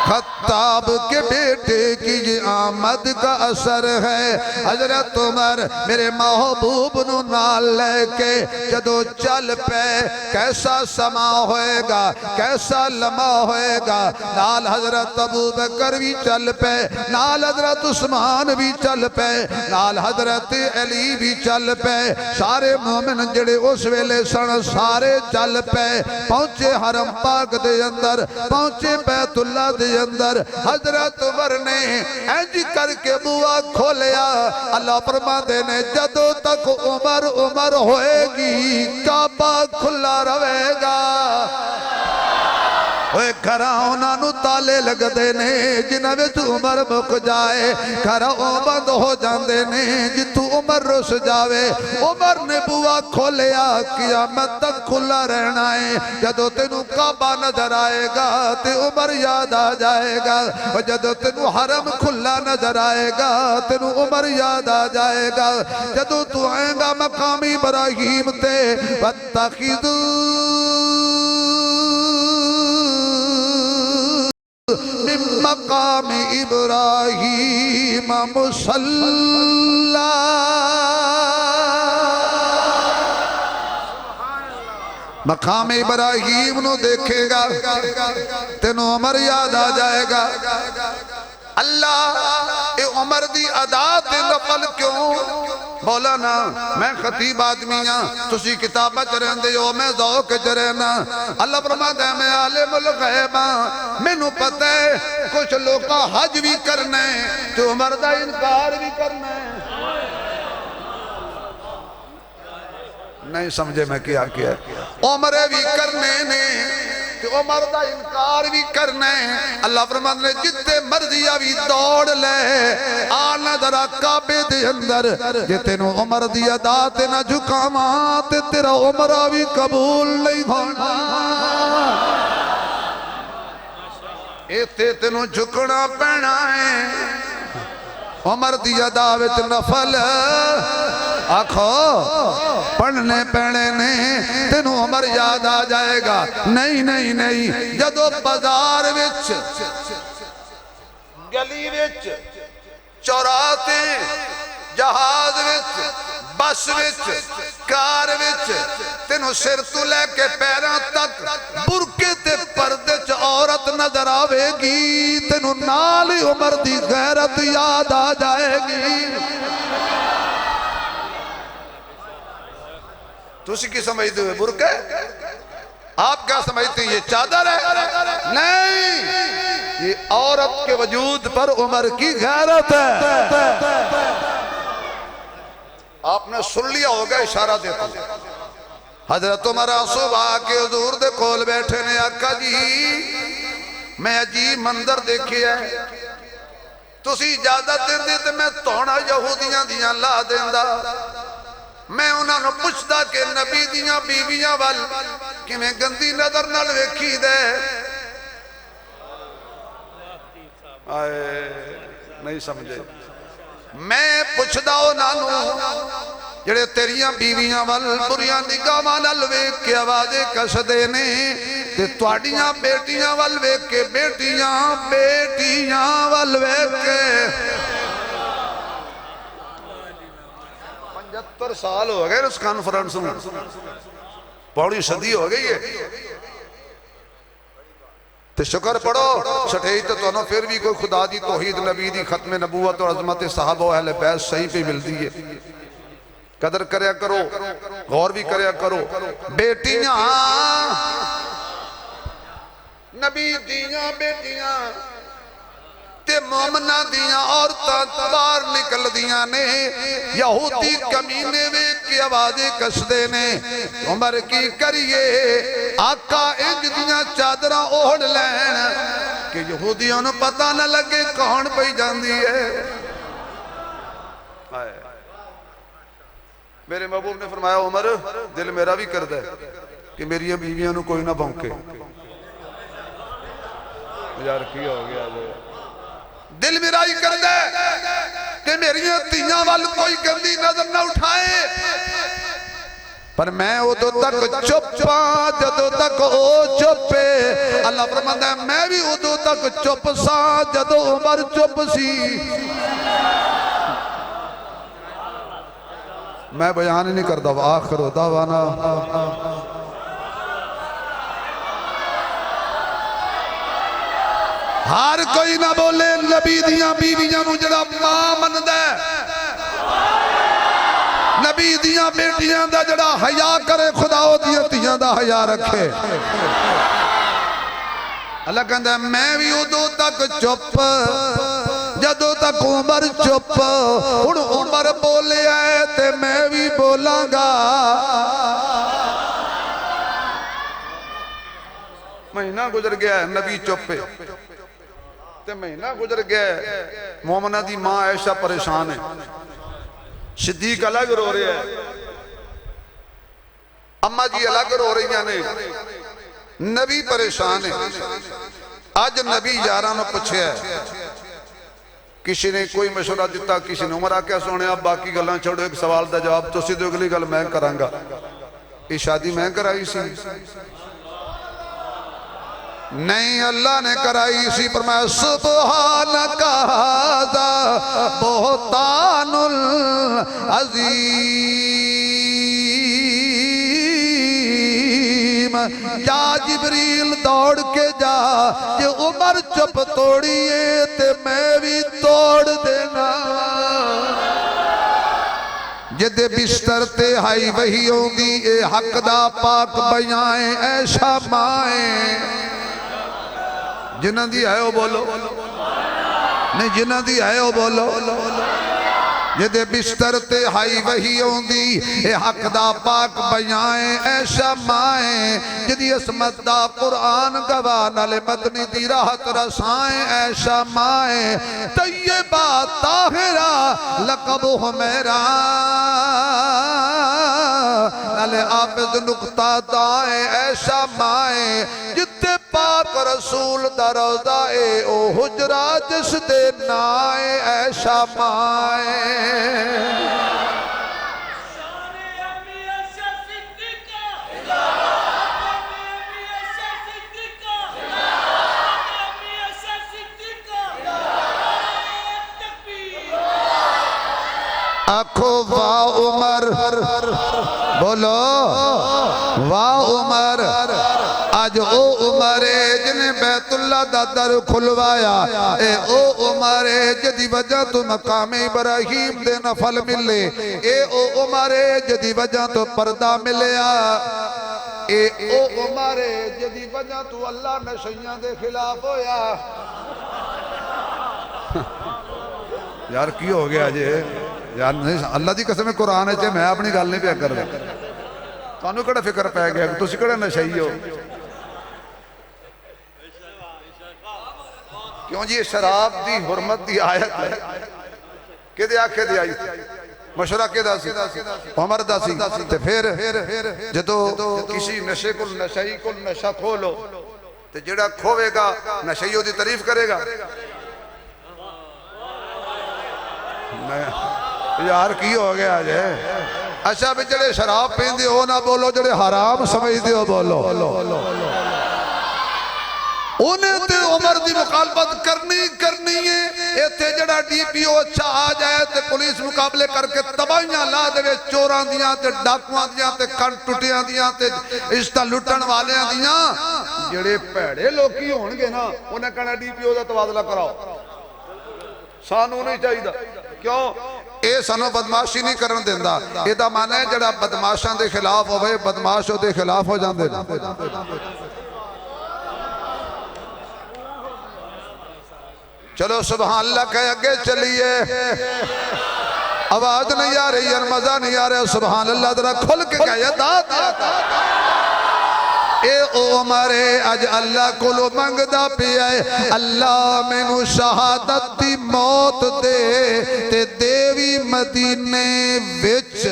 خطاب کے بیٹے کی یہ آمد کا اثر ہے. حضرت عمر میرے محبوب نو نال لے کے جدو چل پے کیسا سما ہوئے گا کیسا لمحہ ہوئے گا. نال حضرت ابو بکر بھی چل پے نال حضرت عثمان بھی چل پے نال حضرت علی بھی چل پے. سارے مومن جڑے اس ویلے سن سارے چل پے پہنچے حرم پاک دے اندر پہنچے بیت اللہ دے اندر. حضرت عمر نے اینج کر کے بوا کھولیا. اللہ فرماندے نے جدوں تک عمر عمر ہوئے گی کعبہ کھلا رہے گا. اوے گھراں نو تالے لگ دے نے جنہاں وچ عمر مک جائے گھر او بند ہو جاندے نے جتوں عمر رس جاوے. عمر نے بوا کھولیا قیامت تک کھلا رہنا ہے. جدوں تینوں کعبہ نظر آئے گا تے عمر یاد آ جائے گا. جدوں تینوں حرم کھلا نظر آئے گا تینوں عمر یاد آ جائے گا. جدوں تو آئے گا مقام ابراہیم تے واتخذوا من مقام ابراہیم مصلی. مقام ابراہیم نو دیکھے گا تینوں عمر یاد آ جائے گا. اللہ اے عمر دی ادا تے نفل کیوں مولانا میں خطیب آدمیاں تسی کتابہ چرین دے ہو میں ذوق چرینا. اللہ فرماتا ہے میں عالم الغیبہ میں نو پتہ ہے کچھ لوگ کا حج بھی کرنے تو عمر دا انکار بھی کرنے. نہیں سمجھے میں کیا عمر بھی کرنے نے تو عمر دا انکار بھی کرنے. اللہ فرماتا ہے جتے مرضی بھی دوڑ لے آنا ذرا کعبے دے اندر جتے نو عمر دی ادا تے نہ جھکاواں تے تیرا عمرہ بھی قبول نہیں ہونا. ایتے تینوں جھکنا پینا ہے. عمر دی ادا وچ نفل آکھو پڑھنے پینے نے تینوں عمر یاد آ جائے گا. نہیں نہیں نہیں جدو بازار وچ گلی وچ چوراتے جہاز وچ بس وچ کار وچ تینوں سر تو لے کے پیراں تک برکے تے پردے چ عورت نظر آوے گی تینوں نال عمر دی غیرت یاد آ جائے گی. تسی کی سمجھتے ہوئے برکے آپ کیا سمجھتے ہیں یہ چادر ہے؟ نہیں یہ عورت کے وجود پر عمر کی غیرت ہے. آپ نے سن لیا ہوگا اشارہ دیتا ہوں. حضرت عمر صبح کے حضور دے کول بیٹھے نے آقا جی میں عجیب منظر دیکھی ہے تسی اجازت دے دے تے میں توڑا یہودیاں دیاں لا دیندہ. میں انہاں نو پوچھدا کہ نبی دیاں بیویاں وال کیویں گندی نظر نال ویکھی دے آئے نہیں سمجھے میں پوچھدا انہاں نو جڑے تیریاں بیویاں وال بریاں نگاہاں نال ویکھ کے آوازیں کسدے نے تے تواڈیاں بیٹیاں وال ویکھ کے بیٹیاں وال ویکھ کے 75 سال ہو گئے اس کانفرنس میں پوری صدی ہو گئی ہے تے شکر پڑھو چھٹے تو انہوں پھر بھی کوئی خدا دی توحید نبی دی ختم نبوت اور عظمت صحابہ و اہل بیت صحیح پہ ملتی ہے قدر کریا کرو غور بھی کریا کرو بیٹیاں نبی دیاں بیٹیاں تے مومنہ دیاں عورتاں باہر نکل دیاں نے یہودی کمینے ویکھ کے آوازیں کسدے نے عمر کی کریے آقا انج دیاں چادراں اوڑھ لین کہ یہودیوں نے پتہ نہ لگے کون پہ جاندی ہے میرے محبوب نے فرمایا عمر دل میرا بھی کر دے کہ میری یہ بیویاں نو کوئی نہ بھونکے یار کی ہو گیا جو دل میرا ہی کر دے کہ میری تیاں وال کوئی گندی نظر نہ اٹھائے پر میں ادو تک چپا جدو تک او چپے اللہ فرماتا ہے میں بھی ادو تک چپ سا جدو عمر چپ سی میں بیان ہی نہیں کرتا آخر دعوانا ہر کوئی نہ بولے نبی دیاں بیویاں نو جڑا ماں من دے نبی دیاں بیٹیاں دا جڑا حیا کرے خدا او دیاں تیاں دا حیا رکھے اللہ کہندہ ہے میں بھی ادو تک چپ جدو تک عمر چپ ان عمر بولے آئے تے میں بھی بولاں گا مہینہ گزر گیا ہے نبی چپے تے مہینہ گزر گیا ہے مومنہ دی ماں عائشہ پریشان ہے صدیق الگ رو رہے ہیں اماں جی الگ رو رہی ہیں نبی پریشان ہے آج نبی یاراں نے پوچھے ہے کسی نے کوئی مشورہ دیتا کسی نے عمر آکے سونے اب باقی گلاں چھوڑو ایک سوال دا جواب تو سیدھے اگلی گل میں کروں گا یہ شادی میں کرائی سی نہیں اللہ نے کرائی سی پر میں سبحانک ھذا بہتان العظیم جا جبریل دوڑ کے جا یہ عمر چپ توڑیے تے میں بھی توڑ دینا جدے بستر تے ہائی وہی ہوندی اے حق دا پاک بیائیں اے شامائیں جنہ دی ہے وہ بولو نہیں جنہ دی ہے وہ بولو جدے بستر تے ہائی وہی ہوندی اے حق دا پاک بیائیں اے شمائیں جدی اسمت دا قرآن گوان علی مدنی دی راحت رسائیں اے شمائیں طیبہ طاہرہ لقب حمیرہ علی آفز نقطہ دائیں اے شمائیں جتے پاک رسول دا روضہ اے او حجرہ جس دے نائے اے شمائیں آنکھو واہ عمر بولو واہ عمر آج او عمر جنہیں بیت اللہ دا در کھلوایا اے او عمر جدی وجہ تو مقام ابراہیم دے نفل ملے اے او عمر جدی وجہ تو پردہ ملیا اے او عمر جدی وجہ تو اللہ نشیاں دے خلاف ہویا یار کی ہو گیا جے یار اللہ دی قسم قرآن ہے میں اپنی گل نہیں پیا کر رہا تانوں کڑا فکر پہ گیا کہ تسی کڑا نشئی ہو کیوں جی شراب دی حرمت دی آیت ہے کہ دے آکھے دی آئی مشورہ کے دا سی عمر دا سی تے پھر جدو کسی نشے کو نشائی کو نشہ کھولو تے جڑا کھوے گا نشائیوں دی تعریف کرے گا یار کی ہو گیا جائے اچھا بھی جڑے شراب پیندے ہو نہ بولو جڑے حرام سمجھتے ہو بولو انہیں تے عمر دی مخالفت کرنی ہے ایتھے جڑا ڈی پی او اچھا آ جائے تے پولیس مقابلے کر کے تباہیاں لا دے چوراں دیاں تے ڈاکواں دیاں تے کن ٹوٹیاں دیاں تے عزتاں لٹن والیاں دیاں جڑے پیڑے لوکی ہون گے نا انہیں کہنا ڈی پی او دا تبادلہ کراؤ سانو نہیں چاہیے کیوں اے سانو بدماشی نہیں کرن دیندہ یہ دا معنی ہے جڑا بدماشاں دے خلاف ہوئے بدماشوں دے خلاف ہو جاندے چلو سبحان اللہ کہے اگے چلیے آواز نہیں آ رہی ہے مزہ نہیں آ رہا سبحان اللہ ذرا کھل کے کہے داد اے عمر اج اللہ کولو منگدا پیا ہے اللہ مینوں شہادت دی موت دے تے دیوی مدینے وچ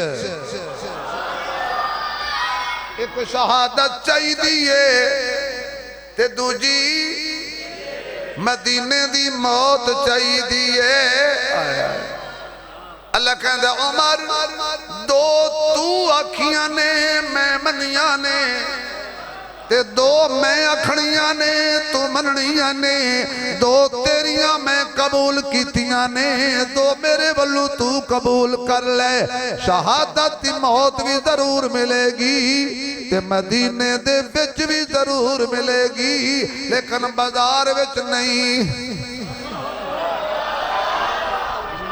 ایک شہادت چاہی دیئے تے دوجی مدینے دی موت چاہی دیئے اللہ کہندہ عمر دو تو آکھیاں نے میں منیاں نے تے دو میں اکھڑیاں نے تو مننیاں نے دو تیریاں میں قبول کیتیاں نے دو میرے والو تو قبول کر لے شہادت دی موت بھی ضرور ملے گی تے مدینے دے وچ بھی ضرور ملے گی لیکن بازار وچ نہیں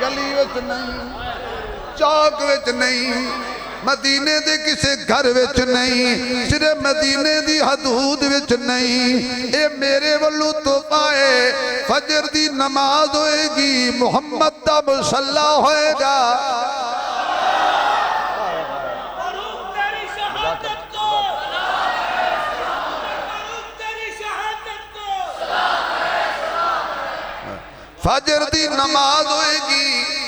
گلی وچ نہیں چوک وچ نہیں مدینے دے کسے گھر وچ نہیں صرف مدینے دی حدود وچ نہیں اے میرے والو تو پائے فجر دی نماز ہوئے گی محمد دا مصلی ہوئے گا فجر دی نماز ہوئے گی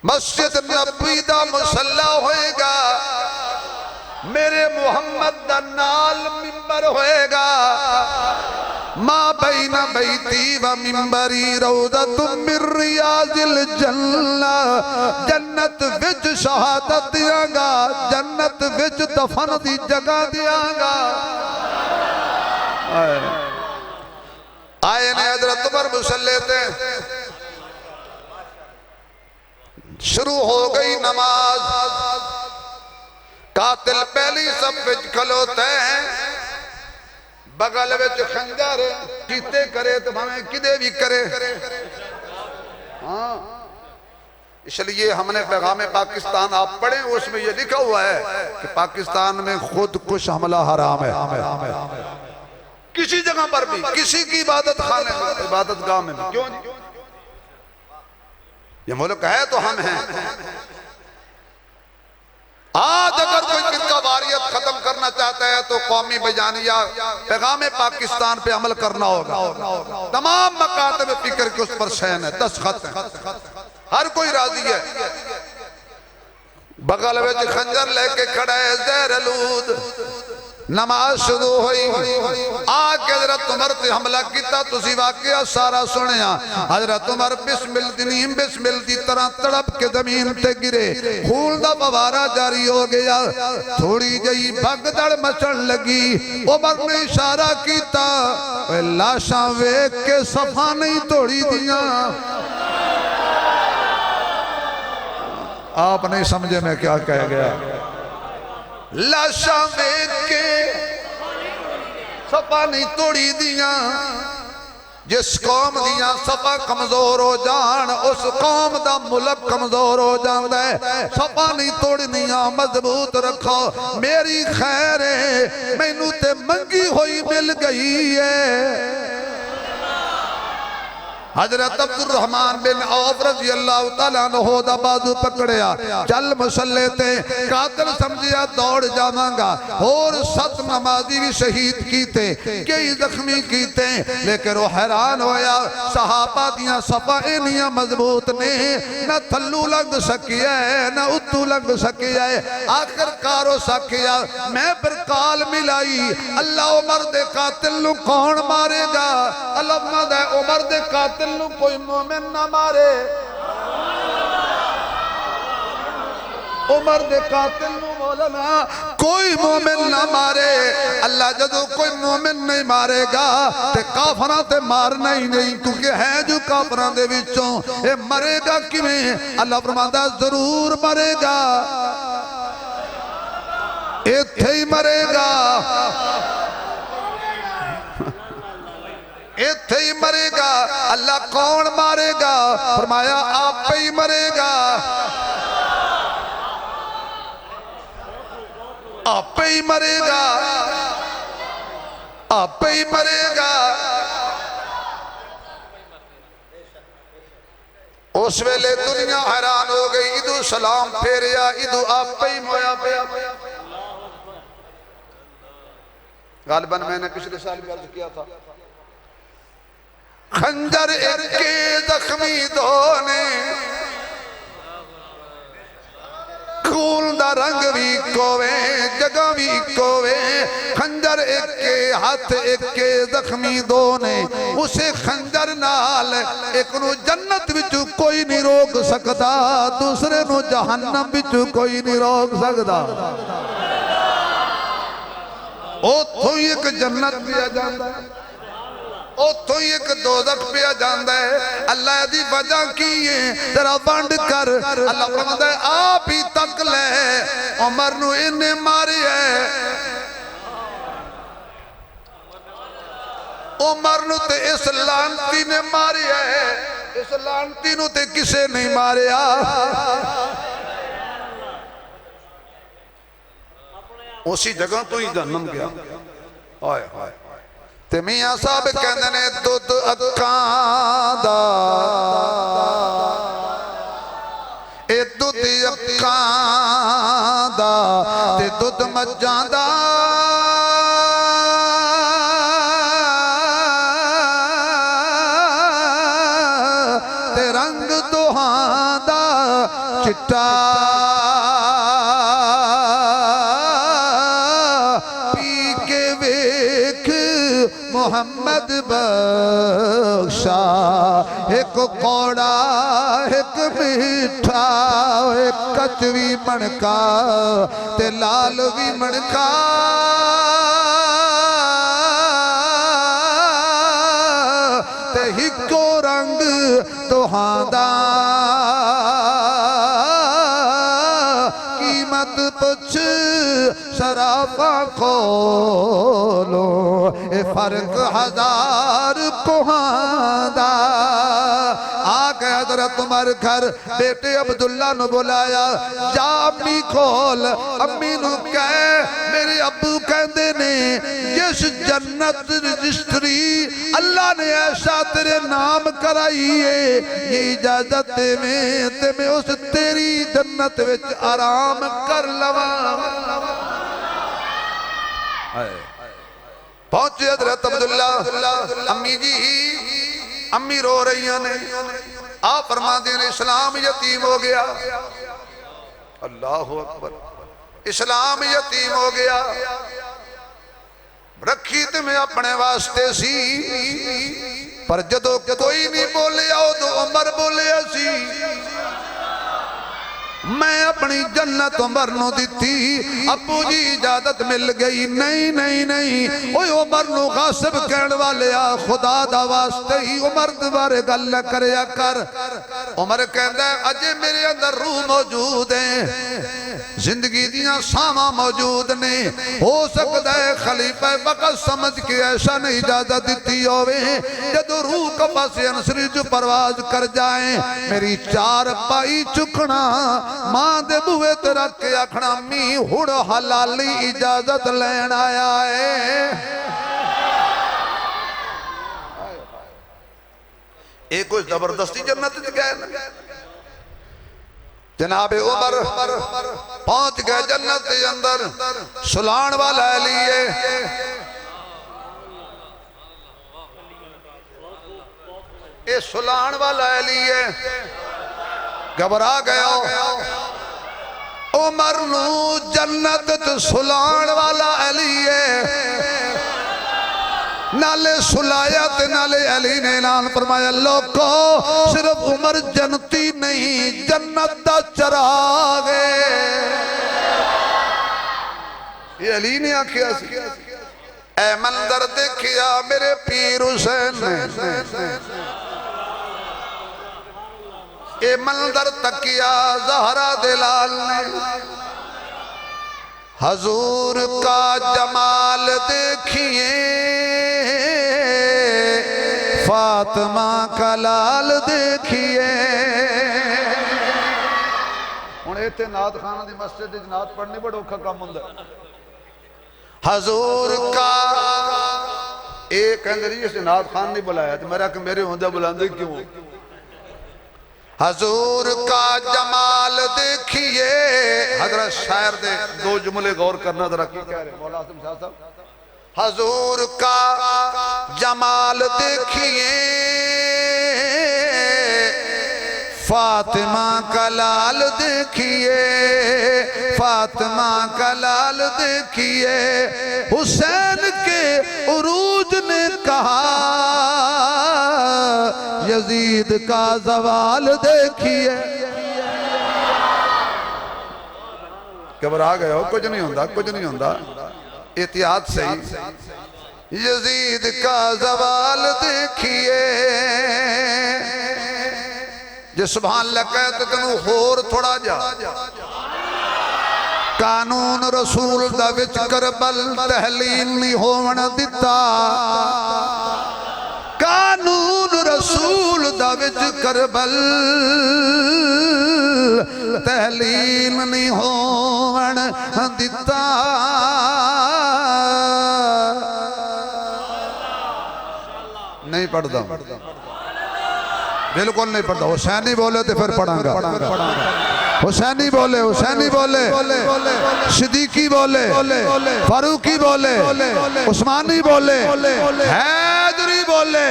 مسجد نبی دا مصلی ہوئے گا میرے محمد دا نال ممبر ہوئے گا ما بین بیتی و ممبری روضت من ریاض الجنہ جنت وچ شہادت دیاں گا جنت وچ دفن دی جگہ دیاں گا آئے نے حضرت عمر مصلی تھے شروع ہو گئی نماز قاتل پہلی سب وچ کھلوتے ہیں بغل وچ خنجر کیتے کرے تو ہمیں کدے بھی کرے ہاں اس لیے ہم نے پیغام پاکستان آپ پڑھیں اس میں یہ لکھا ہوا ہے کہ پاکستان میں خود کش حملہ حرام ہے کسی جگہ پر بھی کسی کی عبادت خانے میں عبادت گاہ میں کیوں یہ ملک ہے تو ہم ہیں آج اگر کوئی فرقہ واریت ختم کرنا چاہتا ہے تو قومی بیانیہ پیغام پاکستان پہ عمل کرنا ہوگا تمام مکاتب فکر کے اس پر سین ہے دستخط ہے ہر کوئی راضی ہے بغل وچ خنجر لے کے کھڑا ہے زہر آلود نماز شروع ہوئی آکے حضرت عمر تے حملہ کیتا تسی واقعہ سارا سنیا حضرت عمر بسم دی طرح تڑپ کے زمین تے گرے خون دا فوارہ جاری ہو گیا تھوڑی جئی بھگدڑ مچن لگی عمر نے اشارہ کیتا لاشاں ویک کے صفحہ نہیں توڑی دیاں آپ نہیں سمجھے میں کیا کہہ گیا لاشاں ویک کے صفحہ نہیں توڑی دیاں جس قوم دیاں صفحہ کمزور ہو جان اس قوم دا ملک کمزور ہو جان دے صفحہ نہیں توڑی دیاں مضبوط رکھو میری خیر ہے میں نو تے منگی ہوئی مل گئی ہے حضرت عبد الرحمن بن عوف رضی اللہ تعالیٰ عنہ دا بازو پکڑیا، چل مسلے تے قاتل سمجھیا دوڑ جامانگا، اور 7 نمازی بھی شہید کیتے، کئی زخمی کیتے، لیکن وہ حیران ہویا صحابہ دیاں صفا انیاں مضبوط نے، نہ تھلو لگ سکیا ہے نہ اتو لگ سکیا ہے، آخر کارو سکیا، میں پر کال ملائی، اللہ عمر دے قاتل نو کون مارے گا؟ اللہ دے عمر دے قاتل نو کوئی مومن نہ مارے، عمر دے قاتل نو مولانا کوئی مومن نہ مارے۔ اللہ جدو کوئی مومن نہیں مارے گا تے کافران تے مارنا ہی نہیں، کیونکہ ہے جو کافران دے وچوں اے مرے گا کیویں؟ اللہ فرماتا ضرور مرے گا، ایتھے ہی مرے گا، ایتھے ہی مرے گا۔ اللہ کون مارے گا؟ فرمایا آپ پہ ہی مرے گا، آپ پہ ہی مرے گا، آپ پہ ہی مرے گا۔ اس ویلے دنیا حیران ہو گئی، ادھو سلام پھیریا، ادھو آپ پہ ہی مویا پیا۔ غالباً میں نے پچھلے سال بھی عرض کیا تھا، خنجر ایک کے زخمی دھونے، خون دا رنگ بھی کوئے جگہ بھی کوئے، خنجر ایک کے ہاتھ ایک کے زخمی دونے، اسے خنجر نال ایک نو جنت بچو کوئی نہیں روک سکتا، دوسرے نو جہنم بچو کوئی نہیں روک سکتا۔ او تو ایک جنت پیا جاندہ ہے، او تو ایک دوزخ پیا جاندہ ہے۔ اللہ دی وجہ کیے ذرا بانڈ کر، اللہ فرماتا ہے آپ ہی تک لے عمر نو انہیں ماری ہے، عمر نو تے اس لانتی نے ماری ہے، اس لانتی نو تے کسے نہیں ماریا۔ اسی جگہ تو ہی جہنم گیا۔ آئے آئے تے میاں صاحب کہندے نے دودھ اکاں دا، اے دودھ اکاں دا تے دودھ مجاں دا، تے رنگ دوہاں دا چٹا، محمد بخشا ایک کوڑا ایک میٹھا، ایک کچوی منکا تے لال بھی منکا، تے ہکو رنگ توہاں قیمت پچھ شرافہ کھولو، اے فرق 1000 کوہاں۔ آگے حضرت عمر گھر بیٹے عبداللہ نو بلایا، جا امی کھول، امی نو کہے میرے ابو کہندے نے جس جنت رجسٹری اللہ نے ایسا تیرے نام کرائی ہے، یہ اجازت میں تے میں اس تیری جنت وچ آرام کر لواں۔ پہنچے حضرت عبداللہ، امی جی امی رو رہی ہیں، آپ فرما دیں اسلام یتیم ہو گیا، اللہ اکبر، اسلام یتیم ہو گیا، رکھی تمہیں اپنے واسطے سی، پر جدو کوئی نہیں بولیا ہو تو عمر بولیا سی، میں اپنی جنت عمر نو دیتی، ابو جی اجازت مل گئی، نہیں نہیں نہیں، اوہ عمر نو غاصب کہن والے آ، خدا دا واسطے ہی عمر دوارے گل کریا کر۔ عمر کہندہ ہے اجے میرے اندر روح موجود ہیں، زندگی دیاں ساما موجود نے، ہو سکتا ہے خلیفہ وقت سمجھ کے ایسا نہیں اجازت دیتی ہوئے، جدو روح کفا سے انسری جو پرواز کر جائیں، میری 4 پائی چکنا، ماں دے بوئے تیرا کے اکھنا می ہڑ حلالی اجازت لین آیا ہے۔ ایک کوئی زبردستی جنت گئے نا جناب عمر پہنچ گئے جنت کے اندر سلان والا علی ہے اے سلان والا علی ہے گھبرا گیا عمر نو جنت تے سلان والا علی ہے نالے سلایا تے نالے علی نے اعلان فرمایا لوگو صرف عمر جنتی نہیں جنت دا چراغ ہے یہ علی نے آکھیا اے منظر دیکھیا میرے پیر حسین نے اے منظر تکیا زہرا دلال نے حضور کا جمال دیکھئے فاطمہ کا لال دیکھئے انہیں ایتے نعت خانہ دی مسجد نعت پڑھنے بڑا اوکھا کام ہوندہ حضور کا ایک اندری سے نعت خان نہیں بلایا تو میرا کہ میرے ہوندہ بلاندے کیوں حضور کا جمال دیکھئے حضرت شاعر دے دو جملے غور کرنا ذرا کی کہہ رہے مولا عاصم شاہ صاحب حضور کا جمال دیکھئے فاطمہ کا لال دیکھئے فاطمہ کا لال دیکھئے حسین کے عروج نے کہا یزید کا زوال دیکھئے گھبرا گئے ہو کچھ نہیں ہوندہ احتیاط صحیح یزید کا زوال دیکھئے جے سبحان اللہ کہتے تنو خور تھوڑا جا قانون رسول دا وچ کربل تحلیل نہیں ہون دیتا قانون رسول دا وچ کربل تحلیل نہیں ہون دیتا نہیں پڑھتا بلکل نہیں پڑھتا حسینی بولے تو پھر پڑھاں گا حسینی بولے صدیقی بولے فاروقی بولے عثمانی بولے حیدری بولے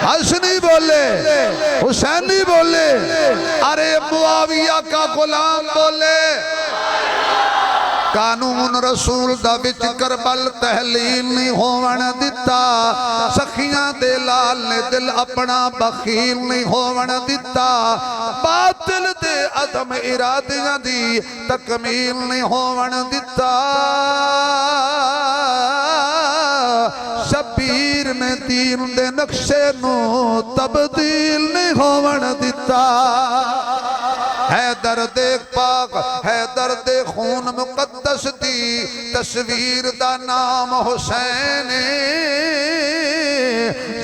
حسنی بولے حسینی بولے ارے معاویہ کا غلام بولے قانون رسول دا وچ کربل تحلیل نہیں ہون دیتا سخیاں دے لال نے دل اپنا بخیل نہیں ہون دیتا باطل دے عدم ارادیاں دی تکمیل نہیں ہون دیتا شبیر نے دین دے نقشے نو تبدیل نہیں ہون دیتا ہے درد پاک ہے درد خون مقدس دی تصویر دا نام حسین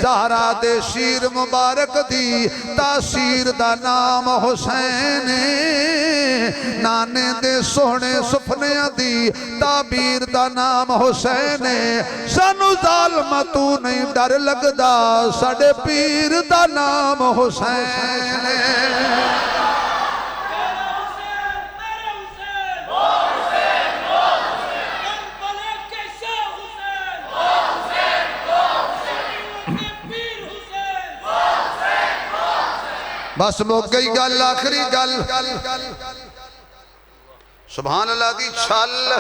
زہرا دے شیر مبارک دی تاثیر دا نام حسین نانے دے سونے سپنیاں دی تعبیر دا نام حسین سانو ظالم تو نہیں ڈر لگدا ساڑے پیر دا نام حسین بس مک گئی گل آخری گل سبحان اللہ دی چھل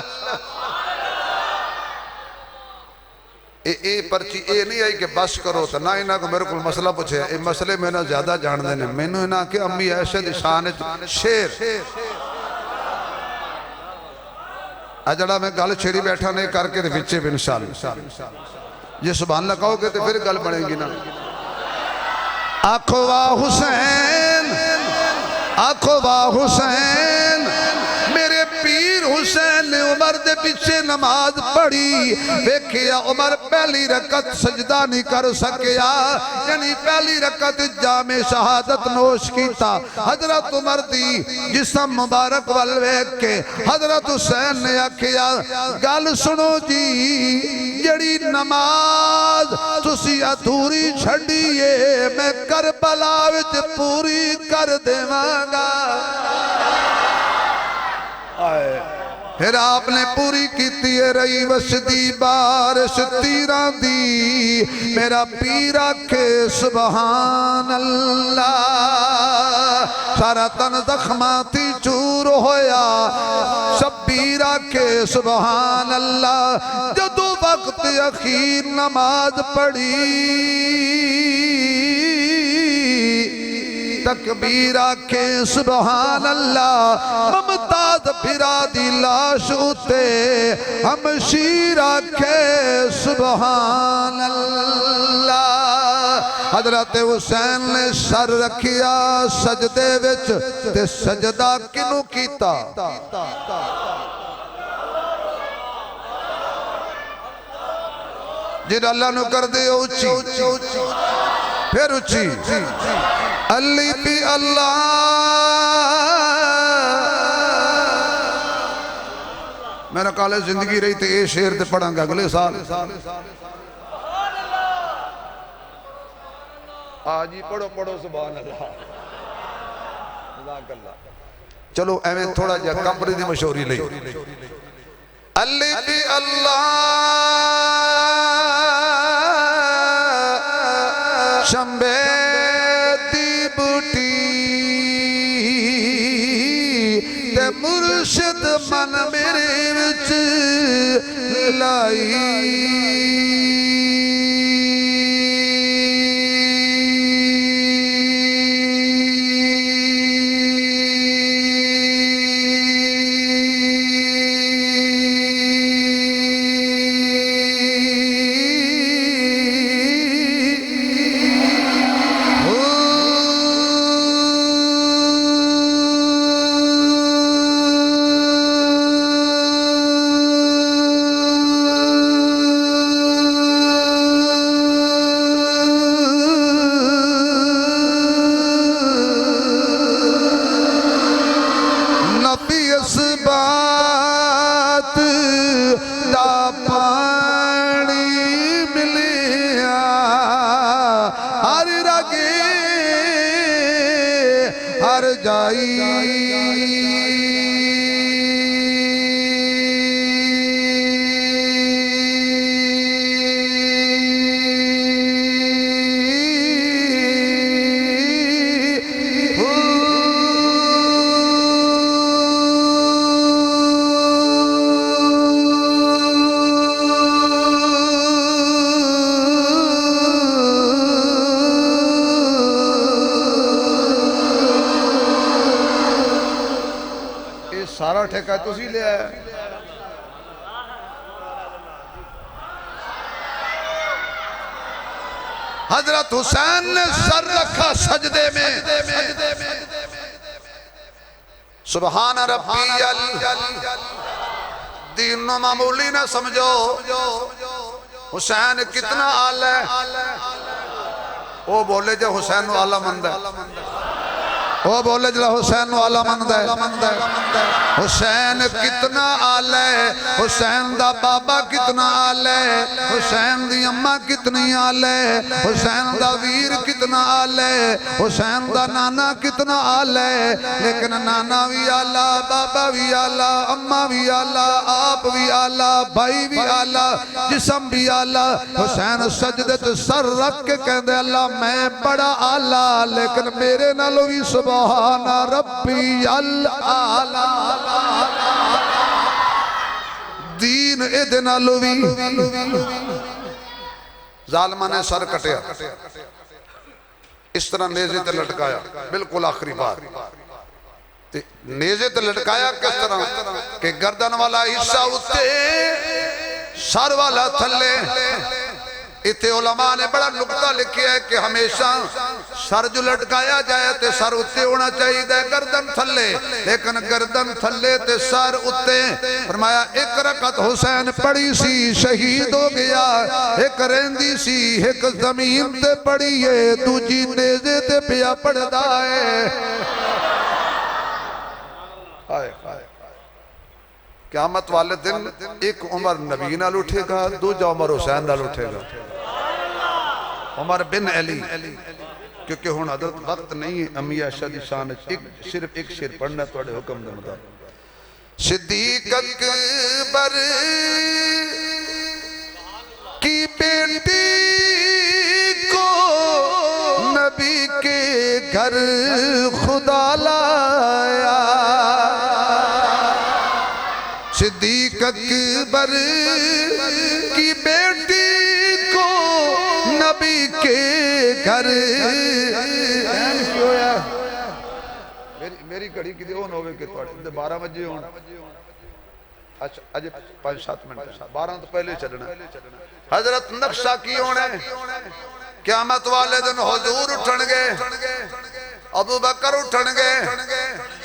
اے پرچی اے نہیں آئی کہ بس کرو تو نہ انہاں کو میرے کو مسئلہ پوچھے اے مسئلے میں نہ زیادہ جان دینے میں نے انہاں کہ امی ایشہ دی شان شیر اجڑا میں گل چھیڑی بیٹھا نہیں کر کے وچے بھی انشاءاللہ یہ سبحان اللہ کہو گے تو پھر گل بڑھیں گی نا آنکھو واہ حسین آنکھو واہ حسین میرے پیر حسین نے عمر عمر دے پیچھے نماز پڑھی ویکھیا عمر پہلی رکعت سجدہ نہیں کر سکیا یعنی پہلی رکعت جام شہادت نوش کیتا حضرت عمر دی جسم مبارک والویک کے حضرت حسین نے آکھیا گل سنو جی جڑی نماز تسی ادھوری چھڑیے میں کربلا وچ پوری کر دیواں پھر آپ نے پوری کیتی ہے رہی وسدی بارش تیران دی میرا پیرا کے سبحان اللہ سارا تن زخماتی چور ہویا شبیرہ کے سبحان اللہ جدو وقت اخیر نماز پڑھی تکبیرہ کے سبحان اللہ ممتاز پھرا دی لاش اتے ہمشیرہ کے سبحان اللہ حضرت حسین نے سر رکھیا سجدے وچ تے سجدہ کنو کیتا جن اللہ نو کر دے اچھی پھر اچھی علی بھی اللہ میں نے کالے زندگی رہی تھی اے شیر تے پڑھاں گا اگلے سال آج ہی پڑھو پڑھو سبحان اللہ جزاک اللہ چلو ایمیں تھوڑا جا کمپری دی مشہوری لئی علی بھی اللہ شمبے مرشد من میرے وچ لائی سارا ٹھیکہ تسی لے آئے حضرت حسین نے سر رکھا سجدے میں سبحان ربی دین و معمولی نہ سمجھو حسین کتنا آل ہے وہ بولے جو حسین و آلہ مند ہے وہ بولے جلا حسین والا مند ہے حسین کتنا آل ہے حسین دا بابا کتنا آل ہے حسین دی اممہ کتنی آل ہے حسین دا ویر کتنا آل ہے حسین دا نانا کتنا آل ہے لیکن نانا بھی آلہ بابا بھی آلہ اممہ بھی آلہ آپ بھی آلہ بھائی بھی آلہ جسم بھی آلہ حسین سجدت سر رکھ کے کہندے اللہ میں بڑا آلہ لیکن میرے نالو بھی سبحان ربی العالی دین ادنا لوی ظالمہ نے سر کٹیا اس طرح نیزے تے لٹکایا بالکل آخری بات نیزے تے لٹکایا کس طرح کہ گردن والا حصہ اتے سر والا تھلے اتھے علماء نے بڑا نقطہ لکھیا ہے کہ ہمیشہ سر جو لٹکایا جائے تے سر اتے ہونا چاہیے دے گردن تھلے، لیکن گردن تھلے تے سر اتے. فرمایا ایک رکعت حسین پڑی سی شہید ہو گیا، ایک رہندی سی ایک زمین تے پڑی ہے دوجی نیزے تے پیا پڑھدا ہے. قیامت والے دن ایک عمر نبی نال اٹھے گا، دوجا عمر حسین نال اٹھے گا، عمر بن علی. کیونکہ ہون حضرت وقت نہیں ہے امی عائشہ دی شان صرف ایک شعر پڑھنا توڑے حکم دے مطابق. صدیق اکبر کی بیٹی کو نبی کے گھر خدا لایا، صدیق اکبر کی بیٹی کو نبی کے گھر. میری گھڑی کی دیون ہوئے کہ توڑے 12 بجے ہونا. اچھا اجے 5-7 منٹ 12 تو پہلے چلنا. حضرت نقشہ کی ہونے قیامت والے دن حضور اٹھن گے، ابو بکر اٹھن گے،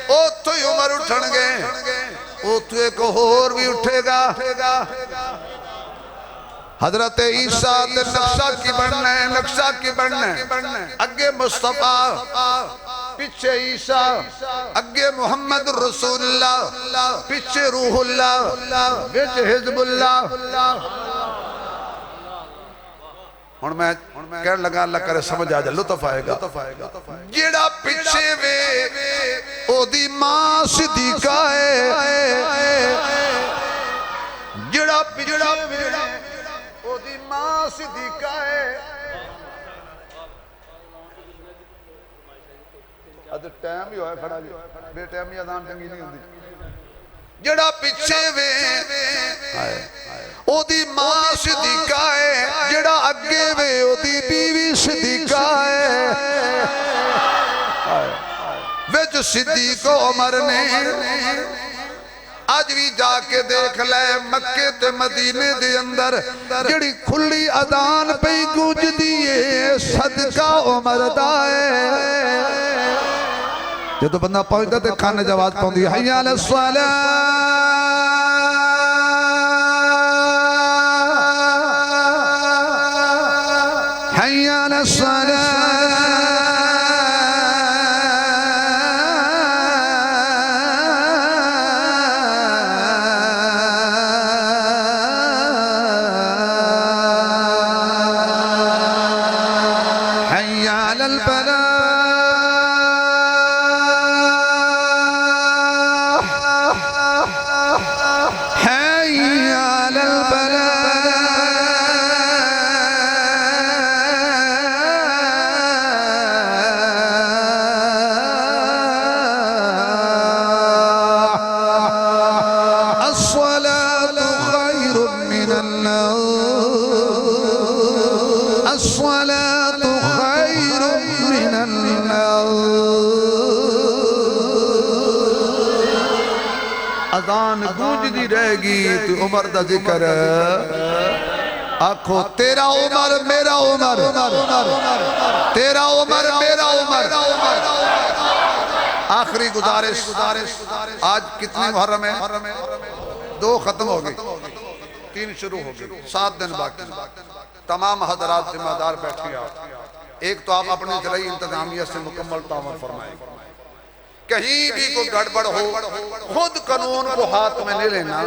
اوتھو ہی عمر اٹھن گے، اوتھو ایک اور بھی اٹھے گا. حضرت عیسیٰ تے نقشہ کی بننا ہے، نقشہ کی بننا ہے. اگے مصطفیٰ پیچھے عیسیٰ، اگے محمد رسول اللہ پیچھے روح اللہ بیچ حزب اللہ. ہن میں کہنے لگا اللہ کرے سمجھ آ جائے لطف آئے گا. جیڑا پیچھے وے او دی ماں صدیقہ ہے، جیڑا پیچھے وے او دی ماں صدیقہ ہے. ادھر ٹائم بھی ہوئے کھڑا جو بے ٹائم ہی اذان چنگی نہیں ہوندی. جڑا پیچھے وے او دی ماں صدیقہ ہے، جڑا اگے وے او دی بیوی صدیقہ ہے. وچ صدیق عمر نے آج بھی جا کے دیکھ لے مکے تے مدینے دے اندر جڑی کھلی اذان پہ گونج دیئے صدقہ عمر دا ہے. جدو بندہ پہنچتا تے کھانے جواز پہنچتی حی علی الصلاة، حی علی الصلاة. حی علی الفلاح، اذان گونج دی رہ گی تو عمر دا ذکر. آنکھو تیرا عمر میرا عمر، تیرا عمر میرا عمر. آخری گزارش، آج کتنی محرم ہے؟ 2 ختم ہو گئی، 3 شروع ہو گئی، 7 دن باقی. تمام حضرات ذمہ دار بیٹھے آپ. ایک تو آپ اپنی ذرعی انتظامیہ سے مکمل تعاون فرمائیں. کہیں بھی کوئی گڑبڑ ہو خود قانون کو ہاتھ میں نہیں لینا.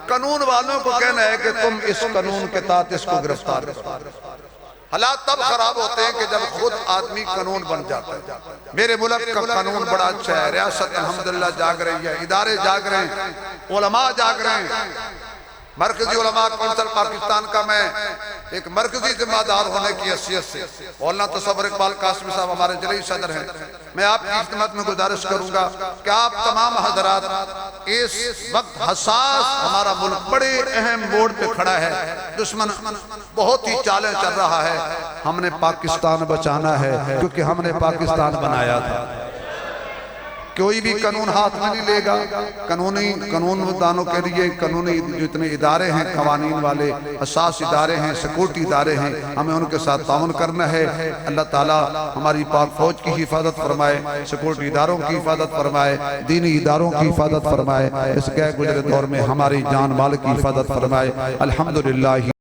قانون والوں کو کہنا ہے کہ تم اس قانون کے تحت اس کو گرفتار کرو. حالات تب خراب ہوتے ہیں کہ جب خود آدمی قانون بن جاتا ہے. میرے ملک کا قانون بڑا اچھا ہے، ریاست الحمدللہ جاگ رہی ہے، ادارے جاگ رہے ہیں، علماء جاگ رہے ہیں. مرکزی علماء کونسل پاکستان کا میں ایک مرکزی ذمہ دار ہونے کی حیثیت سے مولانا تصور اقبال قاسمی صاحب ہمارے جلیل صدر ہیں. میں آپ کی خدمت میں گزارش کروں گا کہ آپ تمام حضرات اس وقت حساس ہمارا ملک بڑے اہم موڑ پہ کھڑا ہے. دشمن بہت ہی چالیں چل رہا ہے. ہم نے پاکستان بچانا ہے کیونکہ ہم نے پاکستان بنایا تھا. کوئی بھی قانون ہاتھ میں نہیں لے گا. قانون دانوں کے لیے قانونی جتنے ادارے ہیں، قوانین والے اساس ادارے ہیں، سیکورٹی ادارے ہیں، ہمیں ان کے ساتھ تعاون کرنا ہے. اللہ تعالیٰ ہماری پاک فوج کی حفاظت فرمائے، سیکورٹی اداروں کی حفاظت فرمائے، دینی اداروں کی حفاظت فرمائے، اس گئے گزرے دور میں ہماری جان مال کی حفاظت فرمائے. الحمدللہ.